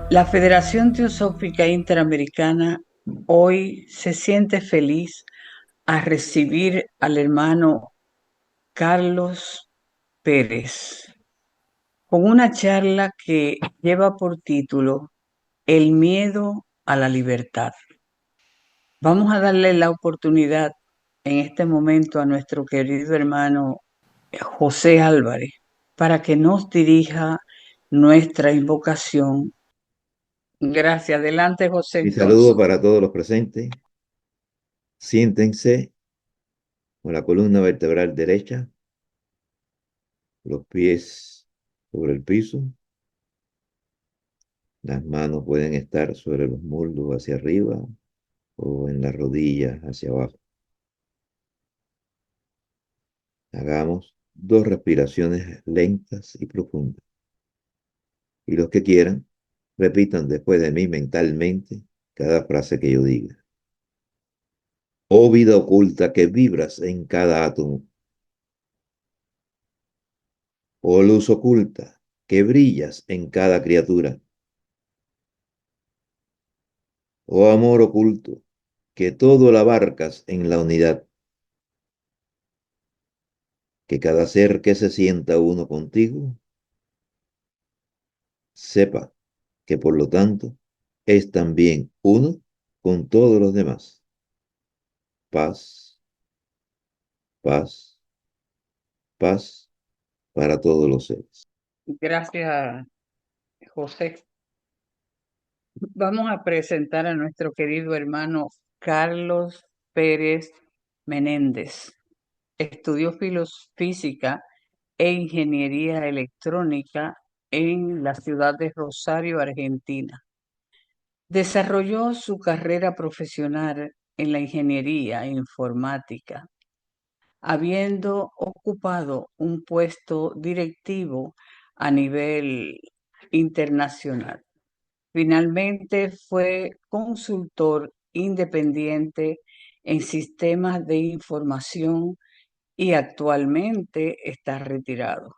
La Federación Teosófica Interamericana hoy se siente feliz a recibir al hermano Carlos Pérez con una charla que lleva por título El miedo a la libertad. Vamos a darle la oportunidad en este momento a nuestro querido hermano José Álvarez para que nos dirija nuestra invocación. Gracias. Adelante, José, Mi saludo entonces. para todos los presentes. Siéntense con la columna vertebral derecha, los pies sobre el piso, las manos pueden estar sobre los muslos hacia arriba o en las rodillas hacia abajo. Hagamos dos respiraciones lentas y profundas. Y los que quieran, repitan después de mí mentalmente cada frase que yo diga. Oh vida oculta que vibras en cada átomo. Oh luz oculta que brillas en cada criatura. Oh amor oculto, que todo lo abarcas en la unidad, que cada ser que se sienta uno contigo, sepa que por lo tanto es también uno con todos los demás. Paz, paz, paz para todos los seres. Gracias, José. Vamos a presentar a nuestro querido hermano Carlos Pérez Menéndez. Estudió física e ingeniería electrónica en la ciudad de Rosario, Argentina. Desarrolló su carrera profesional en la ingeniería informática, habiendo ocupado un puesto directivo a nivel internacional. Finalmente fue consultor independiente en sistemas de información y actualmente está retirado.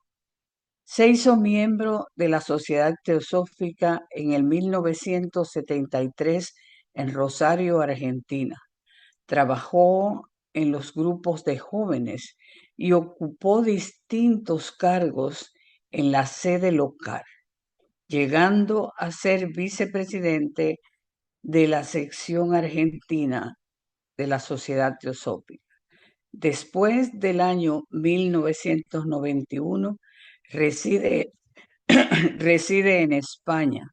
Se hizo miembro de la Sociedad Teosófica en el 1973 en Rosario, Argentina. Trabajó en los grupos de jóvenes y ocupó distintos cargos en la sede local, llegando a ser vicepresidente de la sección argentina de la Sociedad Teosófica. Después del año 1991, reside, reside en España.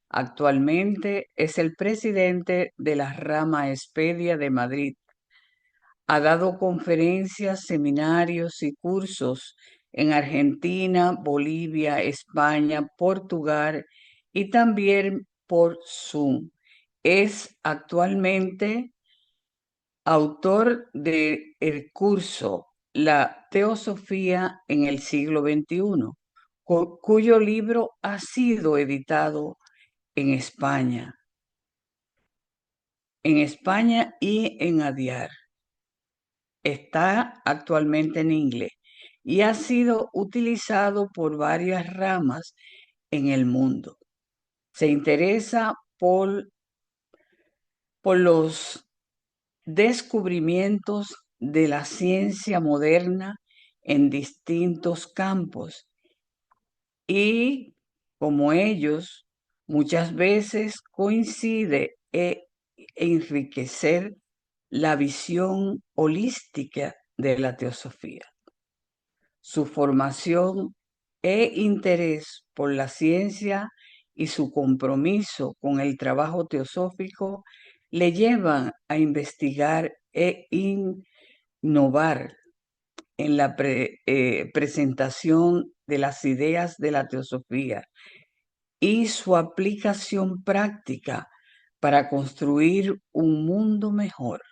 Actualmente es el presidente de la rama Expedia de Madrid. Ha dado conferencias, seminarios y cursos en Argentina, Bolivia, España, Portugal y también por Zoom. Es actualmente autor del curso La Teosofía en el siglo XXI, cuyo libro ha sido editado en España y en Adiar. Está actualmente en inglés y ha sido utilizado por varias ramas en el mundo. Se interesa por los descubrimientos de la ciencia moderna en distintos campos y, como ellos, muchas veces coincide en enriquecer la visión holística de la teosofía. Su formación e interés por la ciencia y su compromiso con el trabajo teosófico le llevan a investigar e innovar en la presentación de las ideas de la teosofía y su aplicación práctica para construir un mundo mejor.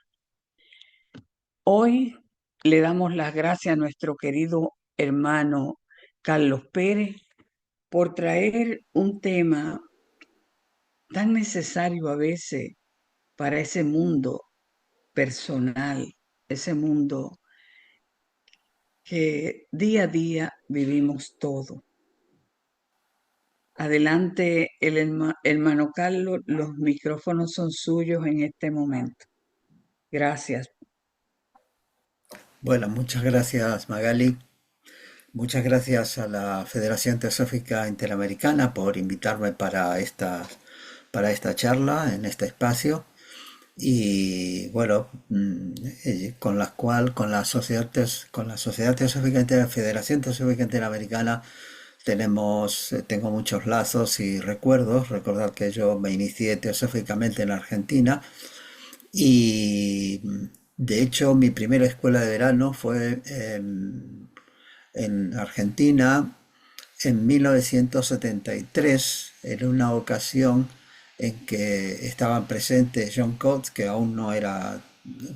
Hoy le damos las gracias a nuestro querido hermano Carlos Pérez por traer un tema tan necesario a veces para ese mundo personal, ese mundo que día a día vivimos todo. Adelante, hermano Carlos, los micrófonos son suyos en este momento. Gracias. Bueno, muchas gracias Magali, muchas gracias a la Federación Teosófica Interamericana por invitarme para esta charla en este espacio y bueno, con la Sociedad Teosófica Federación Teosófica Interamericana tengo muchos lazos y recuerdos. Recordar que yo me inicié teosóficamente en Argentina y de hecho mi primera escuela de verano fue en Argentina en 1973, en una ocasión en que estaban presentes John Coates, que aún no era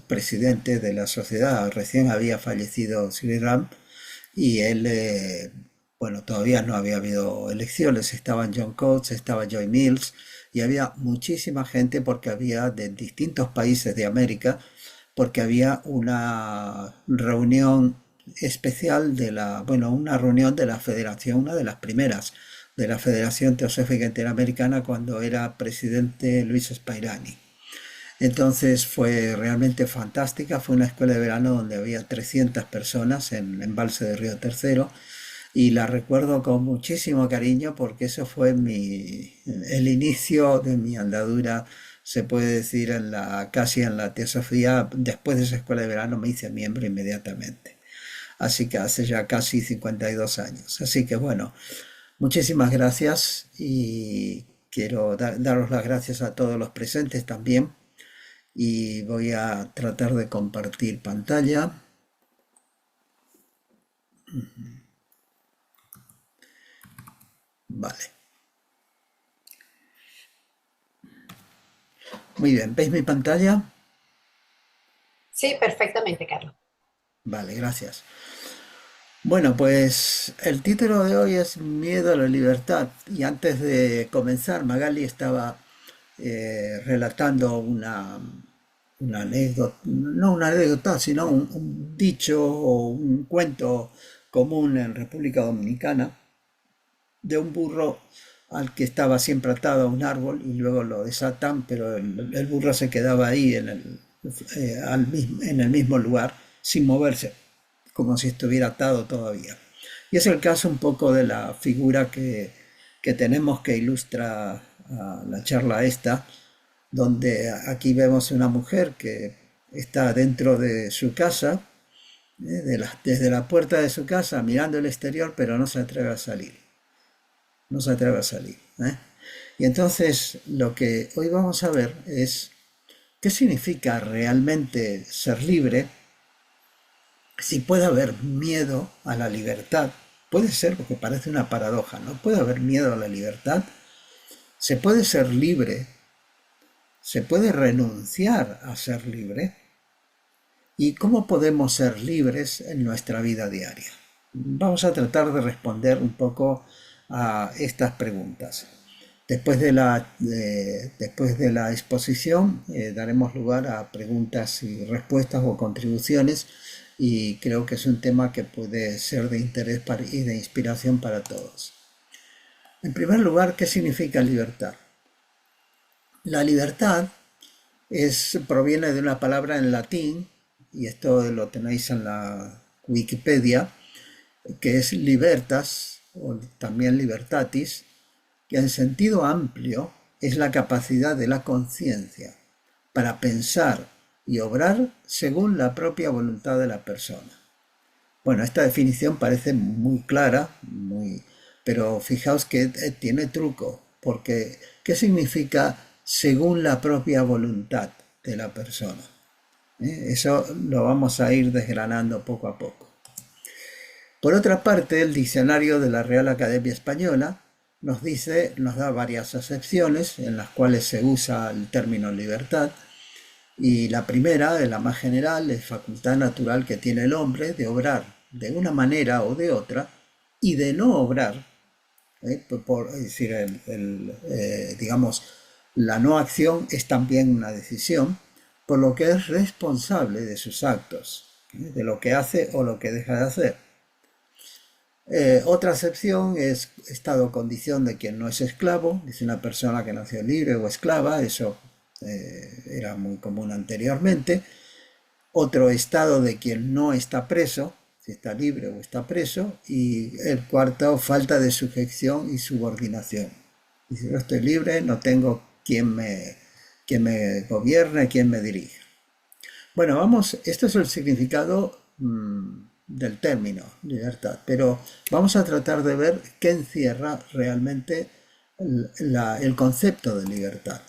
presidente de la sociedad, recién había fallecido Sri Ram, y él, bueno, todavía no había habido elecciones, estaban John Coates, estaba Joy Mills, y había muchísima gente porque había de distintos países de América, porque había una reunión especial bueno, una reunión de la Federación, una de las primeras de la Federación Teosófica Interamericana cuando era presidente Luis Spairani. Entonces fue realmente fantástica, fue una escuela de verano donde había 300 personas en Embalse de Río Tercero y la recuerdo con muchísimo cariño porque eso fue el inicio de mi andadura, se puede decir, casi en la teosofía. Después de esa escuela de verano me hice miembro inmediatamente. Así que hace ya casi 52 años. Así que bueno, muchísimas gracias y quiero daros las gracias a todos los presentes también y voy a tratar de compartir pantalla. Vale. Muy bien, ¿veis mi pantalla? Sí, perfectamente, Carlos. Vale, gracias. Bueno, pues el título de hoy es Miedo a la libertad. Y antes de comenzar, Magali estaba relatando una anécdota, no una anécdota, sino un dicho o un cuento común en República Dominicana de un burro al que estaba siempre atado a un árbol y luego lo desatan, pero el burro se quedaba ahí en el mismo lugar sin moverse, como si estuviera atado todavía. Y es el caso un poco de la figura que tenemos que ilustra la charla esta, donde aquí vemos una mujer que está dentro de su casa, desde la puerta de su casa mirando el exterior, pero no se atreve a salir, no se atreve a salir. Y entonces lo que hoy vamos a ver es qué significa realmente ser libre, si puede haber miedo a la libertad. Puede ser, porque parece una paradoja, ¿no? Puede haber miedo a la libertad, se puede ser libre, se puede renunciar a ser libre. ¿Y cómo podemos ser libres en nuestra vida diaria? Vamos a tratar de responder un poco a estas preguntas. Después de la exposición daremos lugar a preguntas y respuestas o contribuciones y creo que es un tema que puede ser de interés y de inspiración para todos. En primer lugar, ¿qué significa libertad? La libertad proviene de una palabra en latín, y esto lo tenéis en la Wikipedia, que es libertas o también libertatis, que en sentido amplio es la capacidad de la conciencia para pensar y obrar según la propia voluntad de la persona. Bueno, esta definición parece muy clara, pero fijaos que tiene truco, porque ¿qué significa según la propia voluntad de la persona? Eso lo vamos a ir desgranando poco a poco. Por otra parte, el diccionario de la Real Academia Española nos da varias acepciones en las cuales se usa el término libertad, y la primera, la más general, es facultad natural que tiene el hombre de obrar de una manera o de otra y de no obrar, es decir, digamos, la no acción es también una decisión, por lo que es responsable de sus actos, de lo que hace o lo que deja de hacer. Otra acepción es estado o condición de quien no es esclavo, dice una persona que nació libre o esclava, eso era muy común anteriormente. Otro estado de quien no está preso, si está libre o está preso. Y el cuarto, falta de sujeción y subordinación. Dice, yo estoy libre, no tengo quien me gobierne, quien me dirija. Bueno, vamos, esto es el significado del término libertad, pero vamos a tratar de ver qué encierra realmente el concepto de libertad.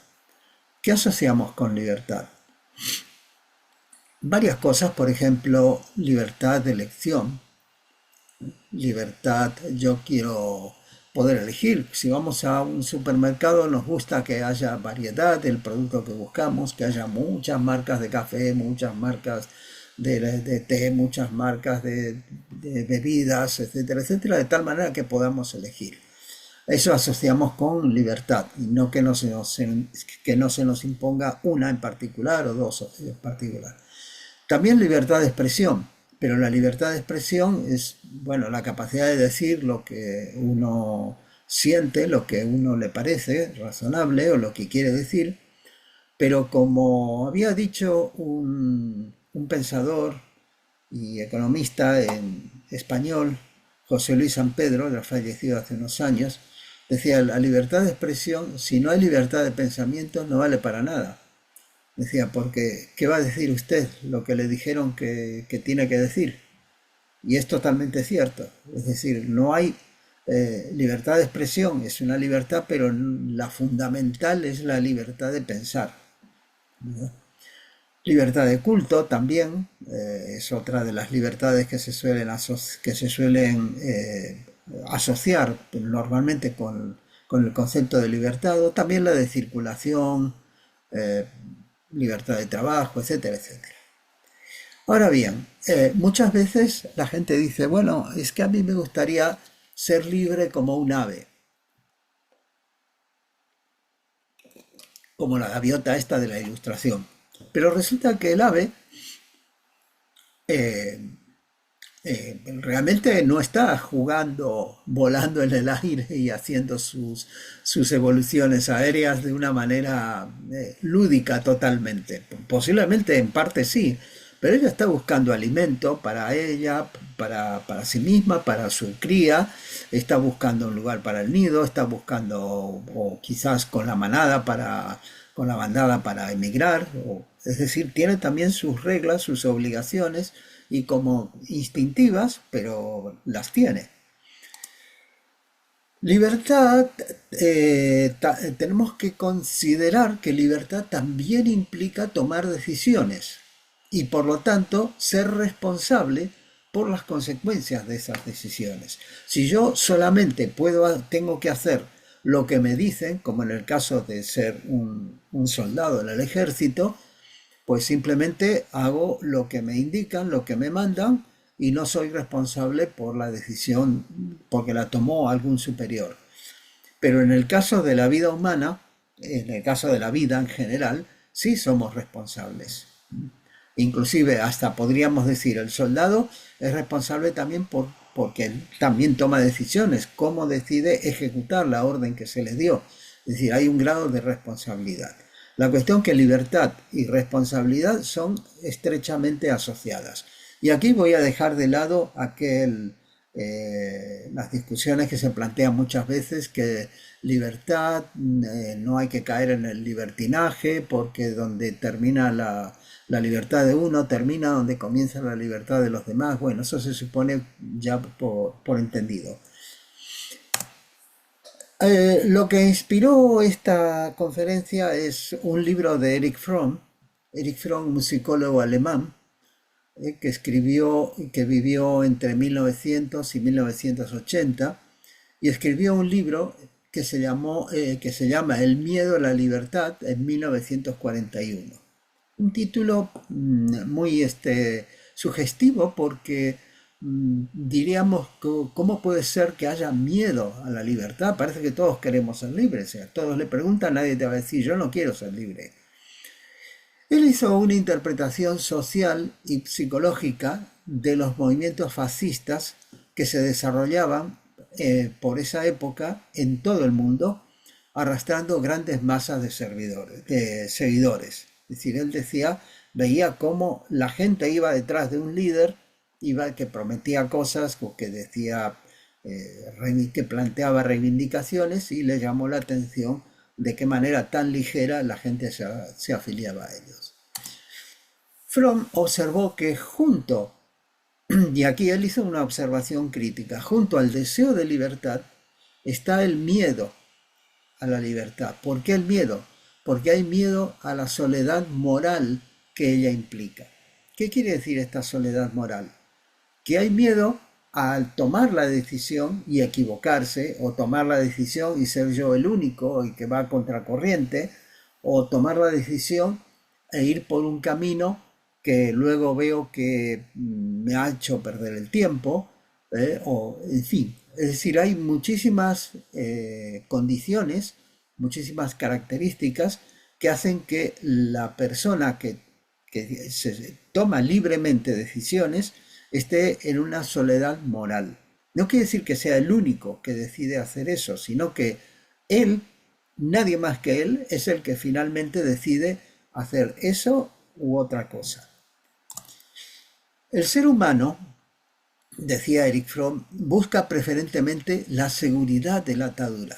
¿Qué asociamos con libertad? Varias cosas, por ejemplo, libertad de elección, libertad, yo quiero poder elegir. Si vamos a un supermercado, nos gusta que haya variedad del producto que buscamos, que haya muchas marcas de café, muchas marcas de té, muchas marcas de bebidas, etcétera, etcétera, de tal manera que podamos elegir. Eso asociamos con libertad, y no que no se nos imponga una en particular o dos en particular. También libertad de expresión, pero la libertad de expresión es, bueno, la capacidad de decir lo que uno siente, lo que uno le parece razonable o lo que quiere decir, pero como había dicho un pensador y economista en español, José Luis San Pedro, ya fallecido hace unos años, decía, la libertad de expresión, si no hay libertad de pensamiento, no vale para nada. Decía, porque ¿qué va a decir usted lo que le dijeron que tiene que decir? Y es totalmente cierto. Es decir, no hay libertad de expresión, es una libertad, pero la fundamental es la libertad de pensar, ¿verdad? Libertad de culto también es otra de las libertades que se suelen asociar normalmente con el concepto de libertad, o también la de circulación, eh, libertad de trabajo, etcétera, etcétera. Ahora bien, muchas veces la gente dice, bueno, es que a mí me gustaría ser libre como un ave, como la gaviota esta de la ilustración. Pero resulta que el ave eh, realmente no está jugando, volando en el aire y haciendo sus evoluciones aéreas de una manera lúdica totalmente. Posiblemente en parte sí, pero ella está buscando alimento para ella, para sí misma, para su cría, está buscando un lugar para el nido, está buscando, o quizás con la manada con la bandada para emigrar, es decir, tiene también sus reglas, sus obligaciones, y como instintivas, pero las tiene. Libertad, tenemos que considerar que libertad también implica tomar decisiones y por lo tanto ser responsable por las consecuencias de esas decisiones. Si yo solamente tengo que hacer lo que me dicen, como en el caso de ser un soldado en el ejército, pues simplemente hago lo que me indican, lo que me mandan, y no soy responsable por la decisión porque la tomó algún superior. Pero en el caso de la vida humana, en el caso de la vida en general, sí somos responsables. Inclusive hasta podríamos decir, el soldado es responsable también porque él también toma decisiones, cómo decide ejecutar la orden que se le dio. Es decir, hay un grado de responsabilidad. La cuestión es que libertad y responsabilidad son estrechamente asociadas. Y aquí voy a dejar de lado las discusiones que se plantean muchas veces, que libertad, no hay que caer en el libertinaje, porque donde termina la libertad de uno, termina donde comienza la libertad de los demás. Bueno, eso se supone ya por entendido. Lo que inspiró esta conferencia es un libro de Erich Fromm, musicólogo alemán, que escribió y que vivió entre 1900 y 1980, y escribió un libro que se llama El miedo a la libertad en 1941. Un título muy sugestivo, porque diríamos, ¿cómo puede ser que haya miedo a la libertad? Parece que todos queremos ser libres. O sea, todos le preguntan, nadie te va a decir, yo no quiero ser libre. Él hizo una interpretación social y psicológica de los movimientos fascistas que se desarrollaban por esa época en todo el mundo, arrastrando grandes masas de seguidores. Es decir, él decía, veía cómo la gente iba detrás de un líder, iba que prometía cosas o que decía, que planteaba reivindicaciones, y le llamó la atención de qué manera tan ligera la gente se afiliaba a ellos. Fromm observó que y aquí él hizo una observación crítica, junto al deseo de libertad está el miedo a la libertad. ¿Por qué el miedo? Porque hay miedo a la soledad moral que ella implica. ¿Qué quiere decir esta soledad moral? Que hay miedo al tomar la decisión y equivocarse, o tomar la decisión y ser yo el único y que va a contracorriente, o tomar la decisión e ir por un camino que luego veo que me ha hecho perder el tiempo, o en fin. Es decir, hay muchísimas condiciones, muchísimas características que hacen que la persona que se toma libremente decisiones esté en una soledad moral. No quiere decir que sea el único que decide hacer eso, sino que él, nadie más que él, es el que finalmente decide hacer eso u otra cosa. El ser humano, decía Erich Fromm, busca preferentemente la seguridad de la atadura,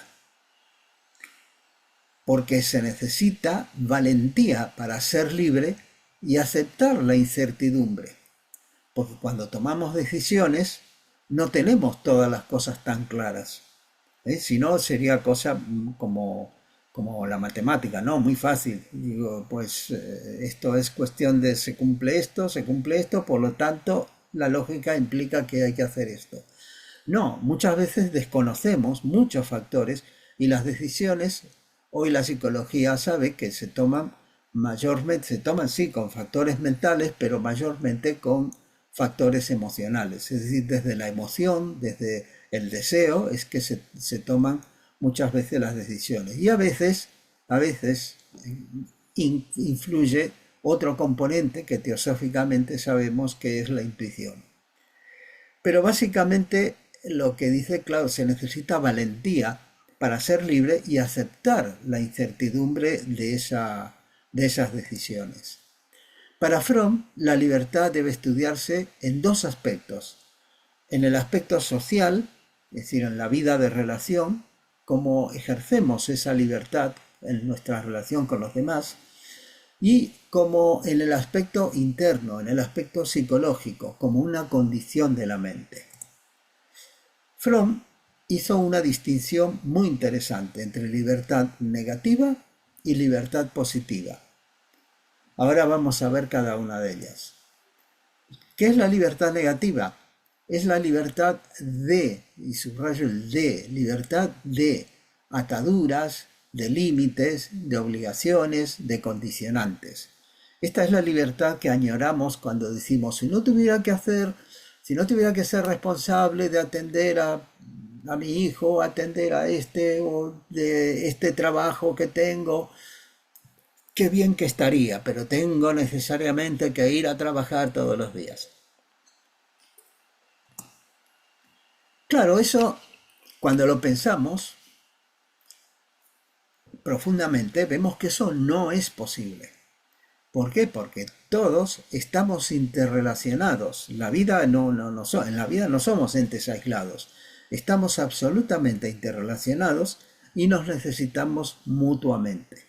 porque se necesita valentía para ser libre y aceptar la incertidumbre, porque cuando tomamos decisiones no tenemos todas las cosas tan claras, si no sería cosa como la matemática, ¿no? Muy fácil. Digo, pues esto es cuestión de se cumple esto, por lo tanto la lógica implica que hay que hacer esto. No, muchas veces desconocemos muchos factores y las decisiones, hoy la psicología sabe que se toman sí con factores mentales, pero mayormente con factores emocionales. Es decir, desde la emoción, desde el deseo, es que se toman muchas veces las decisiones. Y a veces influye otro componente que teosóficamente sabemos que es la intuición. Pero básicamente lo que dice, claro, se necesita valentía para ser libre y aceptar la incertidumbre de esas decisiones. Para Fromm, la libertad debe estudiarse en dos aspectos. En el aspecto social, es decir, en la vida de relación, cómo ejercemos esa libertad en nuestra relación con los demás, y como en el aspecto interno, en el aspecto psicológico, como una condición de la mente. Fromm hizo una distinción muy interesante entre libertad negativa y libertad positiva. Ahora vamos a ver cada una de ellas. ¿Qué es la libertad negativa? Es la libertad de, y subrayo el de, libertad de ataduras, de límites, de obligaciones, de condicionantes. Esta es la libertad que añoramos cuando decimos, si no tuviera que ser responsable de atender a mi hijo, atender a o de este trabajo que tengo, qué bien que estaría, pero tengo necesariamente que ir a trabajar todos los días. Claro, eso, cuando lo pensamos profundamente, vemos que eso no es posible. ¿Por qué? Porque todos estamos interrelacionados. En la vida no somos entes aislados. Estamos absolutamente interrelacionados y nos necesitamos mutuamente.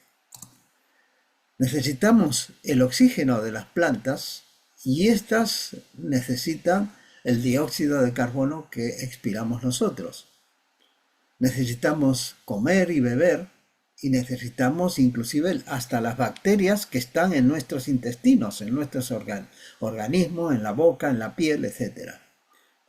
Necesitamos el oxígeno de las plantas y estas necesitan el dióxido de carbono que expiramos nosotros. Necesitamos comer y beber y necesitamos inclusive hasta las bacterias que están en nuestros intestinos, en nuestros organismos, en la boca, en la piel, etc.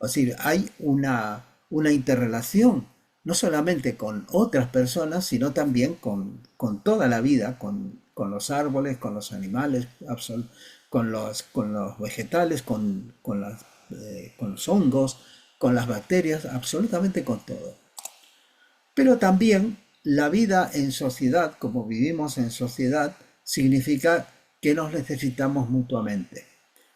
Es decir, hay una interrelación, no solamente con otras personas, sino también con toda la vida, con los árboles, con los animales, con los vegetales, con los hongos, con las bacterias, absolutamente con todo. Pero también la vida en sociedad, como vivimos en sociedad, significa que nos necesitamos mutuamente.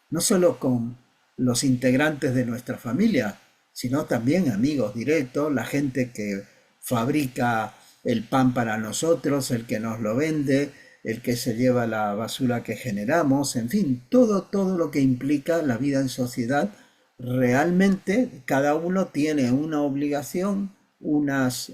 No solo con los integrantes de nuestra familia, sino también amigos directos, la gente que fabrica el pan para nosotros, el que nos lo vende, el que se lleva la basura que generamos, en fin, todo lo que implica la vida en sociedad. Realmente cada uno tiene una obligación, unos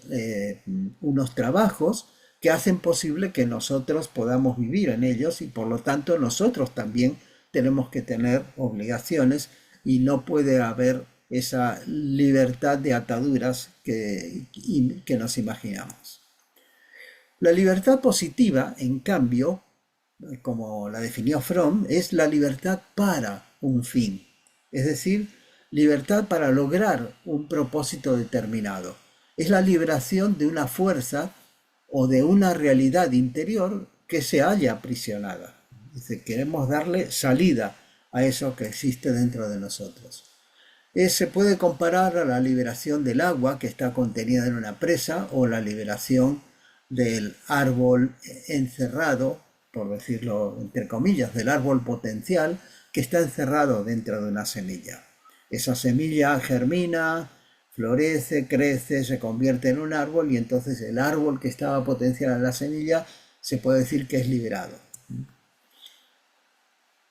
trabajos que hacen posible que nosotros podamos vivir en ellos, y por lo tanto nosotros también tenemos que tener obligaciones, y no puede haber esa libertad de ataduras que nos imaginamos. La libertad positiva, en cambio, como la definió Fromm, es la libertad para un fin, es decir, libertad para lograr un propósito determinado. Es la liberación de una fuerza o de una realidad interior que se halla aprisionada. Dice, queremos darle salida a eso que existe dentro de nosotros. Se puede comparar a la liberación del agua que está contenida en una presa, o la liberación del árbol encerrado, por decirlo entre comillas, del árbol potencial que está encerrado dentro de una semilla. Esa semilla germina, florece, crece, se convierte en un árbol, y entonces el árbol que estaba potencial en la semilla se puede decir que es liberado.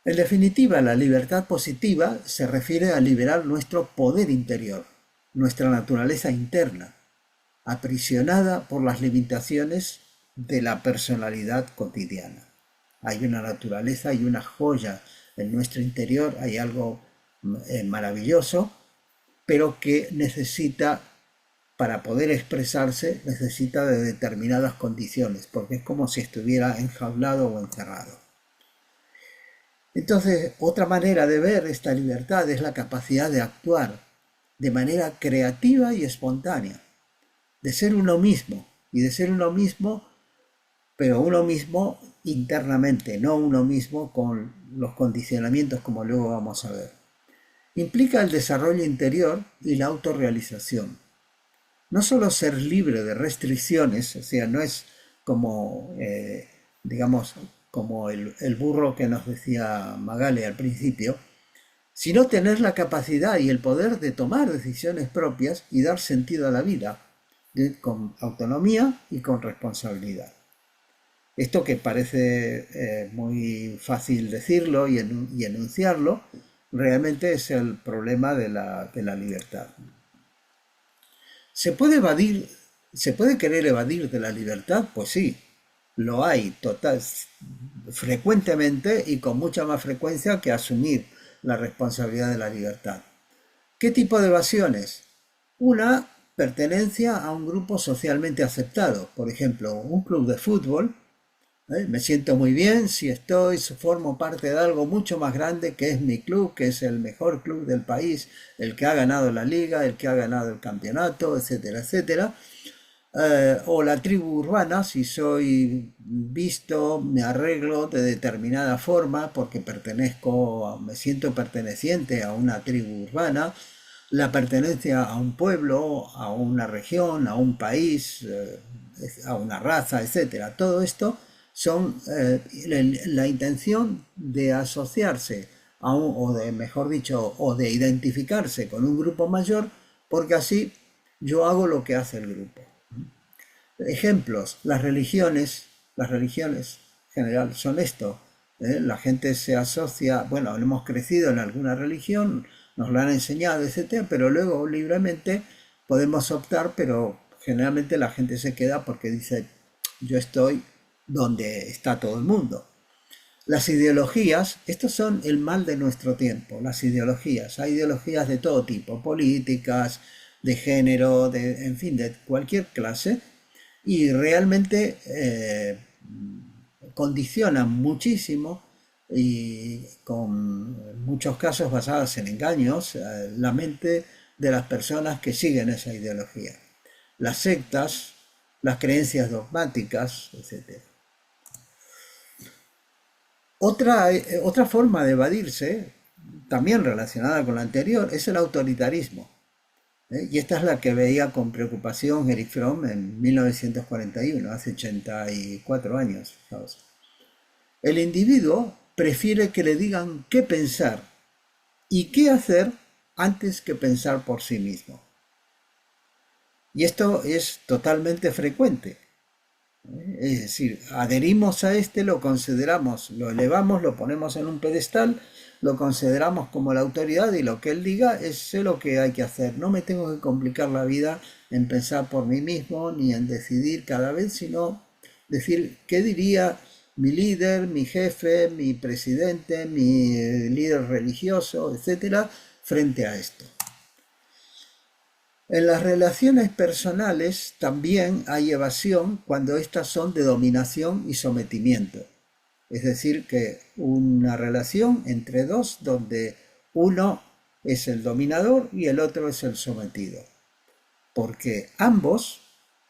En definitiva, la libertad positiva se refiere a liberar nuestro poder interior, nuestra naturaleza interna, aprisionada por las limitaciones de la personalidad cotidiana. Hay una naturaleza, hay una joya en nuestro interior, hay algo maravilloso, pero que necesita, para poder expresarse, necesita de determinadas condiciones, porque es como si estuviera enjaulado o encerrado. Entonces, otra manera de ver esta libertad es la capacidad de actuar de manera creativa y espontánea, de ser uno mismo, y de ser uno mismo, pero uno mismo internamente, no uno mismo con los condicionamientos como luego vamos a ver. Implica el desarrollo interior y la autorrealización. No solo ser libre de restricciones, o sea, no es como, digamos, como el burro que nos decía Magali al principio, sino tener la capacidad y el poder de tomar decisiones propias y dar sentido a la vida, con autonomía y con responsabilidad. Esto, que parece muy fácil decirlo y enunciarlo, realmente es el problema de la libertad. ¿Se puede querer evadir de la libertad? Pues sí, lo hay frecuentemente, y con mucha más frecuencia que asumir la responsabilidad de la libertad. ¿Qué tipo de evasiones? Una, pertenencia a un grupo socialmente aceptado, por ejemplo, un club de fútbol. Me siento muy bien si formo parte de algo mucho más grande, que es mi club, que es el mejor club del país, el que ha ganado la liga, el que ha ganado el campeonato, etcétera, etcétera. O la tribu urbana, si soy visto, me arreglo de determinada forma porque me siento perteneciente a una tribu urbana. La pertenencia a un pueblo, a una región, a un país, a una raza, etcétera. Todo esto son la intención de asociarse o de identificarse con un grupo mayor, porque así yo hago lo que hace el grupo. Ejemplos, las religiones en general son esto. La gente se asocia, bueno, hemos crecido en alguna religión, nos lo han enseñado, etcétera, pero luego libremente podemos optar, pero generalmente la gente se queda porque dice, yo estoy donde está todo el mundo. Las ideologías, estos son el mal de nuestro tiempo, las ideologías. Hay ideologías de todo tipo, políticas, de género, en fin, de cualquier clase, y realmente condicionan muchísimo, y con muchos casos basados en engaños, la mente de las personas que siguen esa ideología. Las sectas, las creencias dogmáticas, etc. Otra forma de evadirse, también relacionada con la anterior, es el autoritarismo. Y esta es la que veía con preocupación Erich Fromm en 1941, hace 84 años. Fijaos. El individuo prefiere que le digan qué pensar y qué hacer antes que pensar por sí mismo. Y esto es totalmente frecuente. Es decir, adherimos a este, lo consideramos, lo elevamos, lo ponemos en un pedestal, lo consideramos como la autoridad y lo que él diga es lo que hay que hacer. No me tengo que complicar la vida en pensar por mí mismo ni en decidir cada vez, sino decir qué diría mi líder, mi jefe, mi presidente, mi líder religioso, etcétera, frente a esto. En las relaciones personales también hay evasión cuando éstas son de dominación y sometimiento. Es decir, que una relación entre dos donde uno es el dominador y el otro es el sometido. Porque ambos,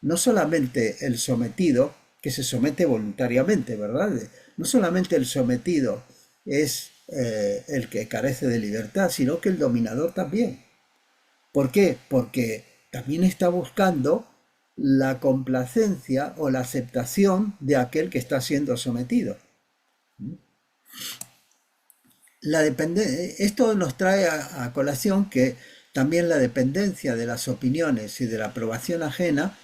no solamente el sometido, que se somete voluntariamente, ¿verdad? No solamente el sometido es el que carece de libertad, sino que el dominador también. ¿Por qué? Porque también está buscando la complacencia o la aceptación de aquel que está siendo sometido. Esto nos trae a colación que también la dependencia de las opiniones y de la aprobación ajena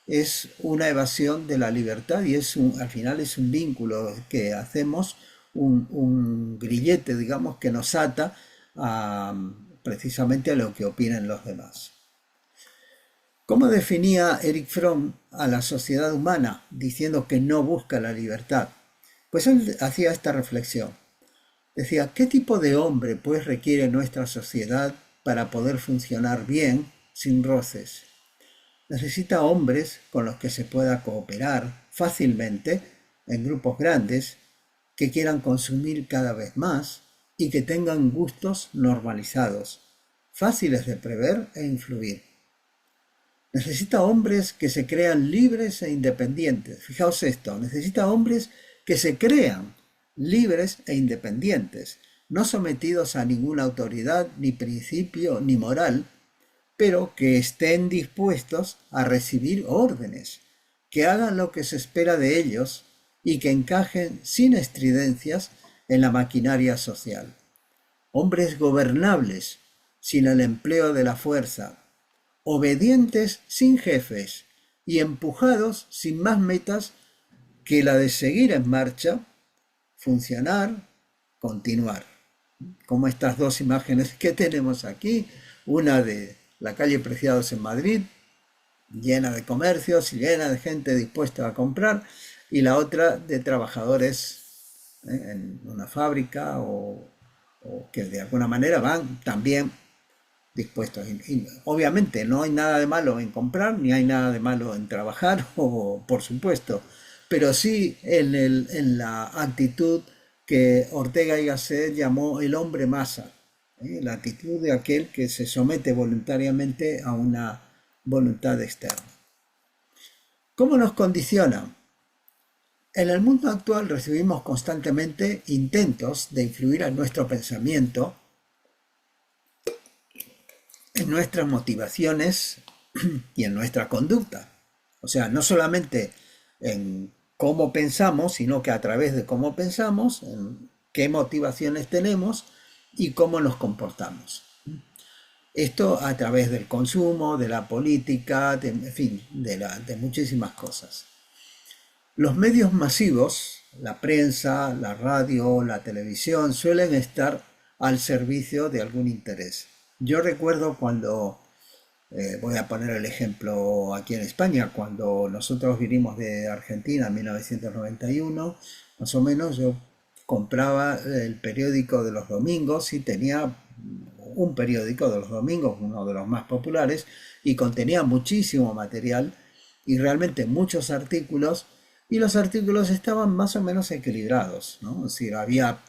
es una evasión de la libertad y al final es un vínculo que hacemos, un grillete, digamos, que nos ata precisamente a lo que opinen los demás. ¿Cómo definía Erich Fromm a la sociedad humana diciendo que no busca la libertad? Pues él hacía esta reflexión. Decía, ¿qué tipo de hombre pues requiere nuestra sociedad para poder funcionar bien sin roces? Necesita hombres con los que se pueda cooperar fácilmente en grupos grandes, que quieran consumir cada vez más y que tengan gustos normalizados, fáciles de prever e influir. Necesita hombres que se crean libres e independientes. Fijaos esto, necesita hombres que se crean libres e independientes, no sometidos a ninguna autoridad, ni principio, ni moral, pero que estén dispuestos a recibir órdenes, que hagan lo que se espera de ellos y que encajen sin estridencias en la maquinaria social. Hombres gobernables, sin el empleo de la fuerza, obedientes sin jefes y empujados sin más metas que la de seguir en marcha, funcionar, continuar. Como estas dos imágenes que tenemos aquí, una de la calle Preciados en Madrid, llena de comercios y llena de gente dispuesta a comprar, y la otra de trabajadores en una fábrica o que de alguna manera van también dispuestos. Y obviamente no hay nada de malo en comprar, ni hay nada de malo en trabajar, por supuesto, pero sí en la actitud que Ortega y Gasset llamó el hombre masa, la actitud de aquel que se somete voluntariamente a una voluntad externa. ¿Cómo nos condiciona? En el mundo actual recibimos constantemente intentos de influir en nuestro pensamiento, en nuestras motivaciones y en nuestra conducta. O sea, no solamente en cómo pensamos, sino que a través de cómo pensamos, en qué motivaciones tenemos y cómo nos comportamos. Esto a través del consumo, de la política, en fin, de muchísimas cosas. Los medios masivos, la prensa, la radio, la televisión, suelen estar al servicio de algún interés. Yo recuerdo cuando, voy a poner el ejemplo aquí en España, cuando nosotros vinimos de Argentina en 1991, más o menos yo compraba el periódico de los domingos y tenía un periódico de los domingos, uno de los más populares, y contenía muchísimo material y realmente muchos artículos, y los artículos estaban más o menos equilibrados, ¿no? Es decir, había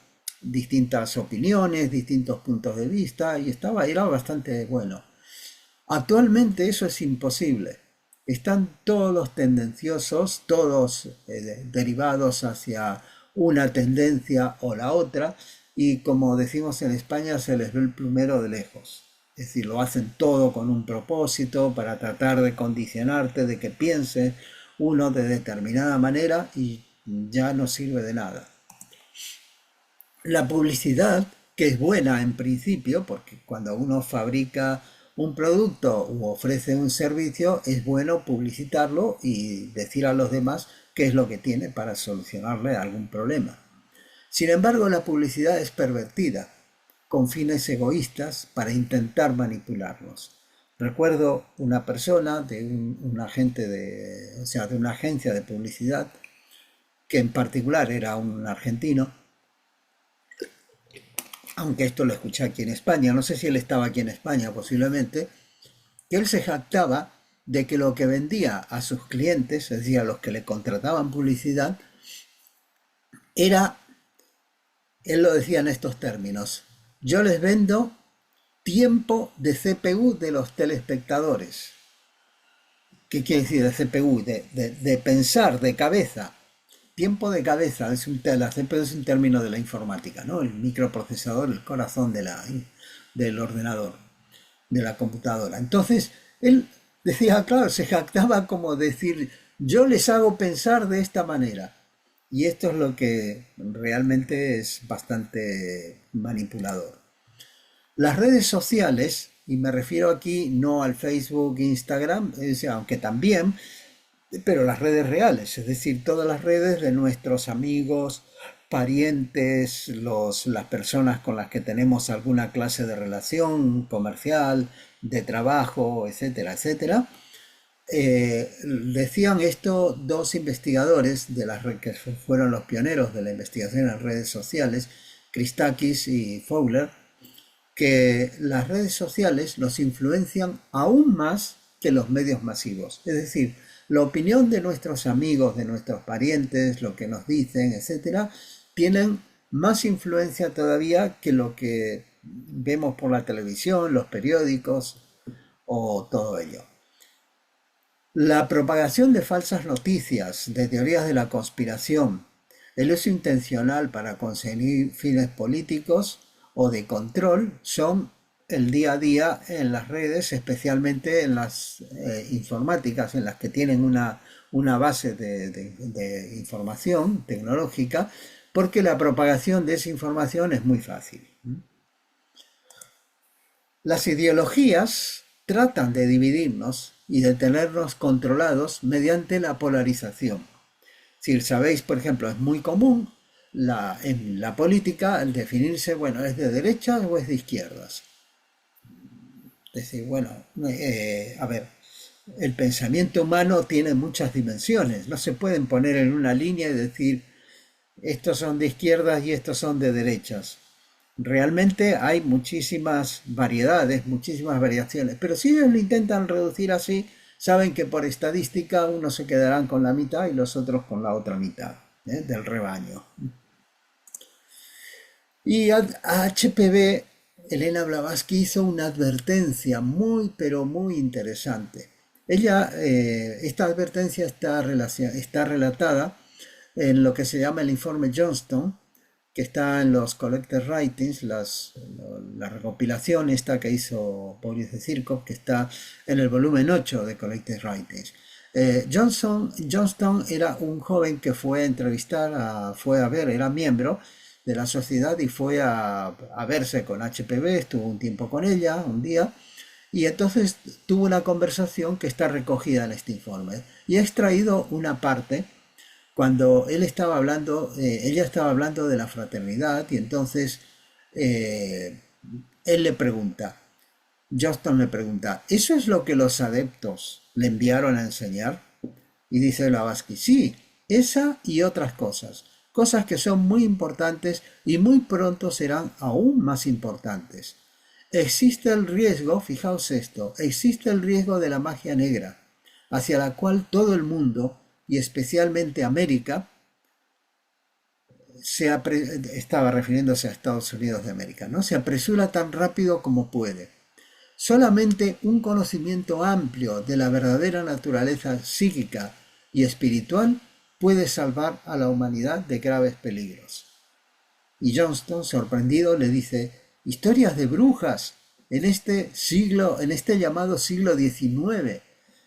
distintas opiniones, distintos puntos de vista, y era bastante bueno. Actualmente eso es imposible. Están todos tendenciosos, todos derivados hacia una tendencia o la otra, y como decimos en España, se les ve el plumero de lejos. Es decir, lo hacen todo con un propósito para tratar de condicionarte, de que piense uno de determinada manera y ya no sirve de nada. La publicidad que es buena en principio, porque cuando uno fabrica un producto u ofrece un servicio, es bueno publicitarlo y decir a los demás qué es lo que tiene para solucionarle algún problema. Sin embargo, la publicidad es pervertida, con fines egoístas para intentar manipularlos. Recuerdo una persona de un agente o sea, de una agencia de publicidad, que en particular era un argentino, aunque esto lo escuché aquí en España, no sé si él estaba aquí en España posiblemente, que él se jactaba de que lo que vendía a sus clientes, es decir, a los que le contrataban publicidad, era, él lo decía en estos términos: yo les vendo tiempo de CPU de los telespectadores. ¿Qué quiere decir de CPU? De pensar, de cabeza. Tiempo de cabeza, la CPU es un término de la informática, ¿no? El microprocesador, el corazón del ordenador, de la computadora. Entonces, él decía, claro, se jactaba como decir, yo les hago pensar de esta manera. Y esto es lo que realmente es bastante manipulador. Las redes sociales, y me refiero aquí no al Facebook, Instagram, aunque también, pero las redes reales, es decir, todas las redes de nuestros amigos, parientes, las personas con las que tenemos alguna clase de relación comercial, de trabajo, etcétera, etcétera. Decían esto dos investigadores que fueron los pioneros de la investigación en redes sociales, Christakis y Fowler, que las redes sociales nos influencian aún más que los medios masivos. Es decir, la opinión de nuestros amigos, de nuestros parientes, lo que nos dicen, etcétera, tienen más influencia todavía que lo que vemos por la televisión, los periódicos o todo ello. La propagación de falsas noticias, de teorías de la conspiración, el uso intencional para conseguir fines políticos o de control son el día a día en las redes, especialmente en las informáticas, en las que tienen una base de información tecnológica, porque la propagación de esa información es muy fácil. Las ideologías tratan de dividirnos y de tenernos controlados mediante la polarización. Si sabéis, por ejemplo, es muy común en la política el definirse, bueno, ¿es de derechas o es de izquierdas? Es decir, bueno, a ver, el pensamiento humano tiene muchas dimensiones, no se pueden poner en una línea y decir, estos son de izquierdas y estos son de derechas. Realmente hay muchísimas variedades, muchísimas variaciones, pero si ellos lo intentan reducir así, saben que por estadística unos se quedarán con la mitad y los otros con la otra mitad del rebaño. Y a HPV, Elena Blavatsky hizo una advertencia muy, pero muy interesante. Esta advertencia está relatada en lo que se llama el informe Johnston, que está en los Collected Writings, la recopilación esta que hizo Boris de Circo, que está en el volumen 8 de Collected Writings. Johnston era un joven que fue a entrevistar, era miembro de la sociedad y fue a verse con HPV, estuvo un tiempo con ella, un día, y entonces tuvo una conversación que está recogida en este informe. Y he extraído una parte cuando ella estaba hablando de la fraternidad, y entonces Johnston le pregunta, ¿eso es lo que los adeptos le enviaron a enseñar? Y dice Blavatsky, sí, esa y otras cosas que son muy importantes y muy pronto serán aún más importantes. Existe el riesgo, fijaos esto, existe el riesgo de la magia negra, hacia la cual todo el mundo, y especialmente América, estaba refiriéndose a Estados Unidos de América, ¿no? Se apresura tan rápido como puede. Solamente un conocimiento amplio de la verdadera naturaleza psíquica y espiritual puede salvar a la humanidad de graves peligros. Y Johnston, sorprendido, le dice, historias de brujas en este llamado siglo XIX,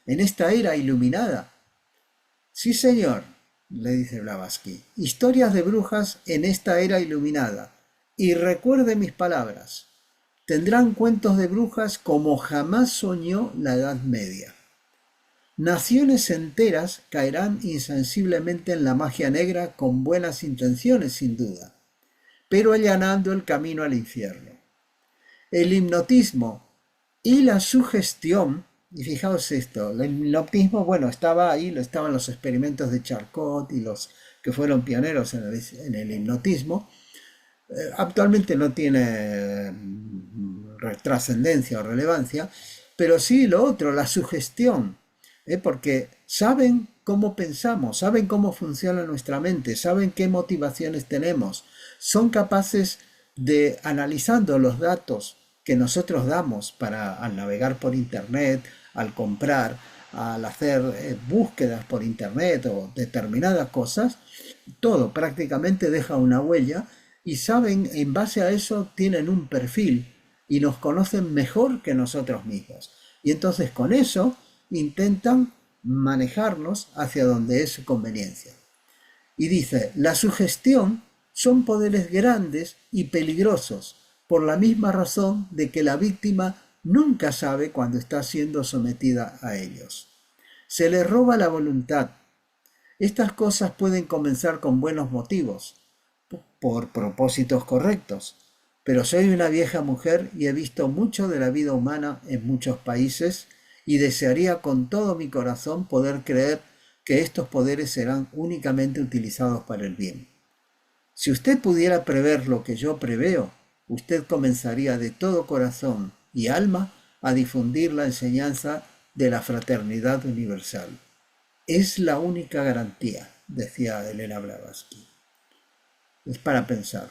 en esta era iluminada. Sí, señor, le dice Blavatsky, historias de brujas en esta era iluminada. y recuerde mis palabras. Tendrán cuentos de brujas como jamás soñó la Edad Media. Naciones enteras caerán insensiblemente en la magia negra con buenas intenciones, sin duda, pero allanando el camino al infierno. El hipnotismo y la sugestión, y fijaos esto, el hipnotismo, bueno, estaba ahí, estaban los experimentos de Charcot y los que fueron pioneros en el hipnotismo. Actualmente no tiene trascendencia o relevancia, pero sí lo otro, la sugestión, porque saben cómo pensamos, saben cómo funciona nuestra mente, saben qué motivaciones tenemos, son capaces de, analizando los datos que nosotros damos al navegar por internet, al comprar, al hacer búsquedas por internet o determinadas cosas, todo prácticamente deja una huella y saben, en base a eso tienen un perfil y nos conocen mejor que nosotros mismos. Y entonces con eso intentan manejarnos hacia donde es su conveniencia. Y dice, la sugestión son poderes grandes y peligrosos, por la misma razón de que la víctima nunca sabe cuando está siendo sometida a ellos. Se le roba la voluntad. Estas cosas pueden comenzar con buenos motivos, por propósitos correctos, pero soy una vieja mujer y he visto mucho de la vida humana en muchos países y desearía con todo mi corazón poder creer que estos poderes serán únicamente utilizados para el bien. Si usted pudiera prever lo que yo preveo, usted comenzaría de todo corazón y alma a difundir la enseñanza de la fraternidad universal. Es la única garantía, decía Elena Blavatsky. Es para pensar.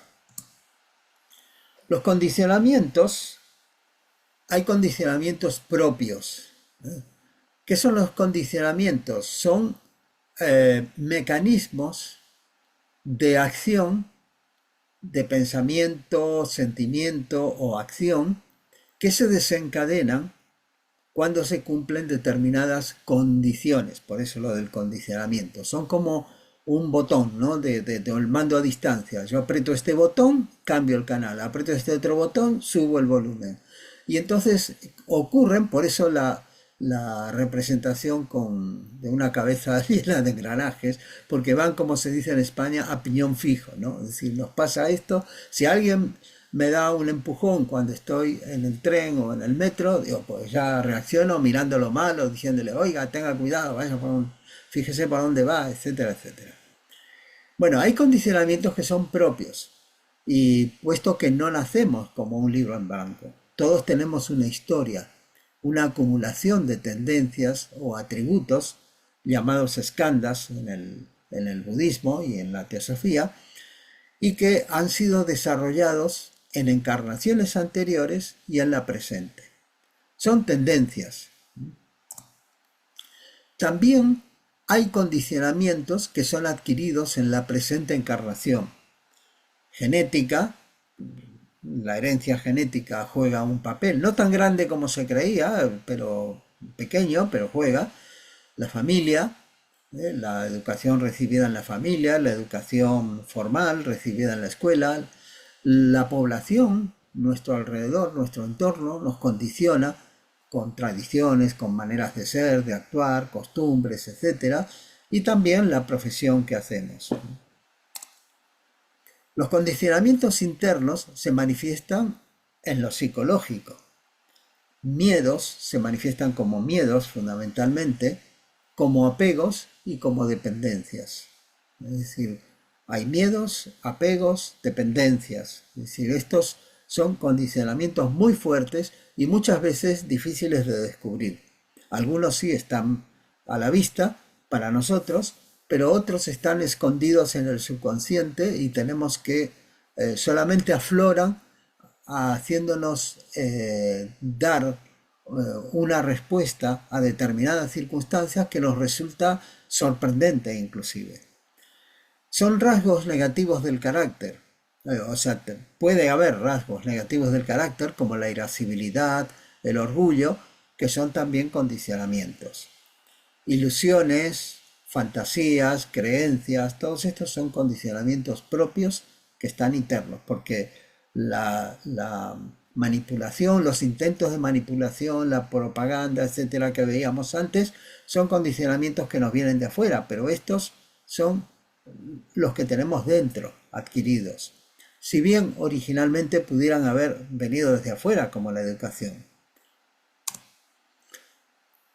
Los condicionamientos, hay condicionamientos propios. ¿Qué son los condicionamientos? Son mecanismos de acción, de pensamiento, sentimiento o acción que se desencadenan cuando se cumplen determinadas condiciones. Por eso lo del condicionamiento. Son como un botón, ¿no? El mando a distancia. Yo aprieto este botón, cambio el canal. Aprieto este otro botón, subo el volumen. Y entonces ocurren, por eso la representación de una cabeza llena de engranajes, porque van, como se dice en España, a piñón fijo, ¿no? Es decir, nos pasa esto. Si alguien me da un empujón cuando estoy en el tren o en el metro, digo, pues ya reacciono mirándolo mal o diciéndole, oiga, tenga cuidado, fíjese por dónde va, etcétera, etcétera. Bueno, hay condicionamientos que son propios y puesto que no nacemos como un libro en blanco, todos tenemos una historia, una acumulación de tendencias o atributos llamados skandhas en el budismo y en la teosofía y que han sido desarrollados en encarnaciones anteriores y en la presente. Son tendencias. También hay condicionamientos que son adquiridos en la presente encarnación. Genética, la herencia genética juega un papel, no tan grande como se creía, pero pequeño, pero juega. La familia, la educación recibida en la familia, la educación formal recibida en la escuela, la población, nuestro alrededor, nuestro entorno, nos condiciona con tradiciones, con maneras de ser, de actuar, costumbres, etc. Y también la profesión que hacemos. Los condicionamientos internos se manifiestan en lo psicológico. Miedos se manifiestan como miedos fundamentalmente, como apegos y como dependencias. Es decir, hay miedos, apegos, dependencias. Es decir, estos son condicionamientos muy fuertes y muchas veces difíciles de descubrir. Algunos sí están a la vista para nosotros, pero otros están escondidos en el subconsciente y tenemos que solamente afloran haciéndonos dar una respuesta a determinadas circunstancias que nos resulta sorprendente inclusive. Son rasgos negativos del carácter. O sea, puede haber rasgos negativos del carácter como la irascibilidad, el orgullo, que son también condicionamientos. Ilusiones, fantasías, creencias, todos estos son condicionamientos propios que están internos, porque la manipulación, los intentos de manipulación, la propaganda, etcétera, que veíamos antes, son condicionamientos que nos vienen de afuera, pero estos son los que tenemos dentro, adquiridos. Si bien originalmente pudieran haber venido desde afuera, como la educación.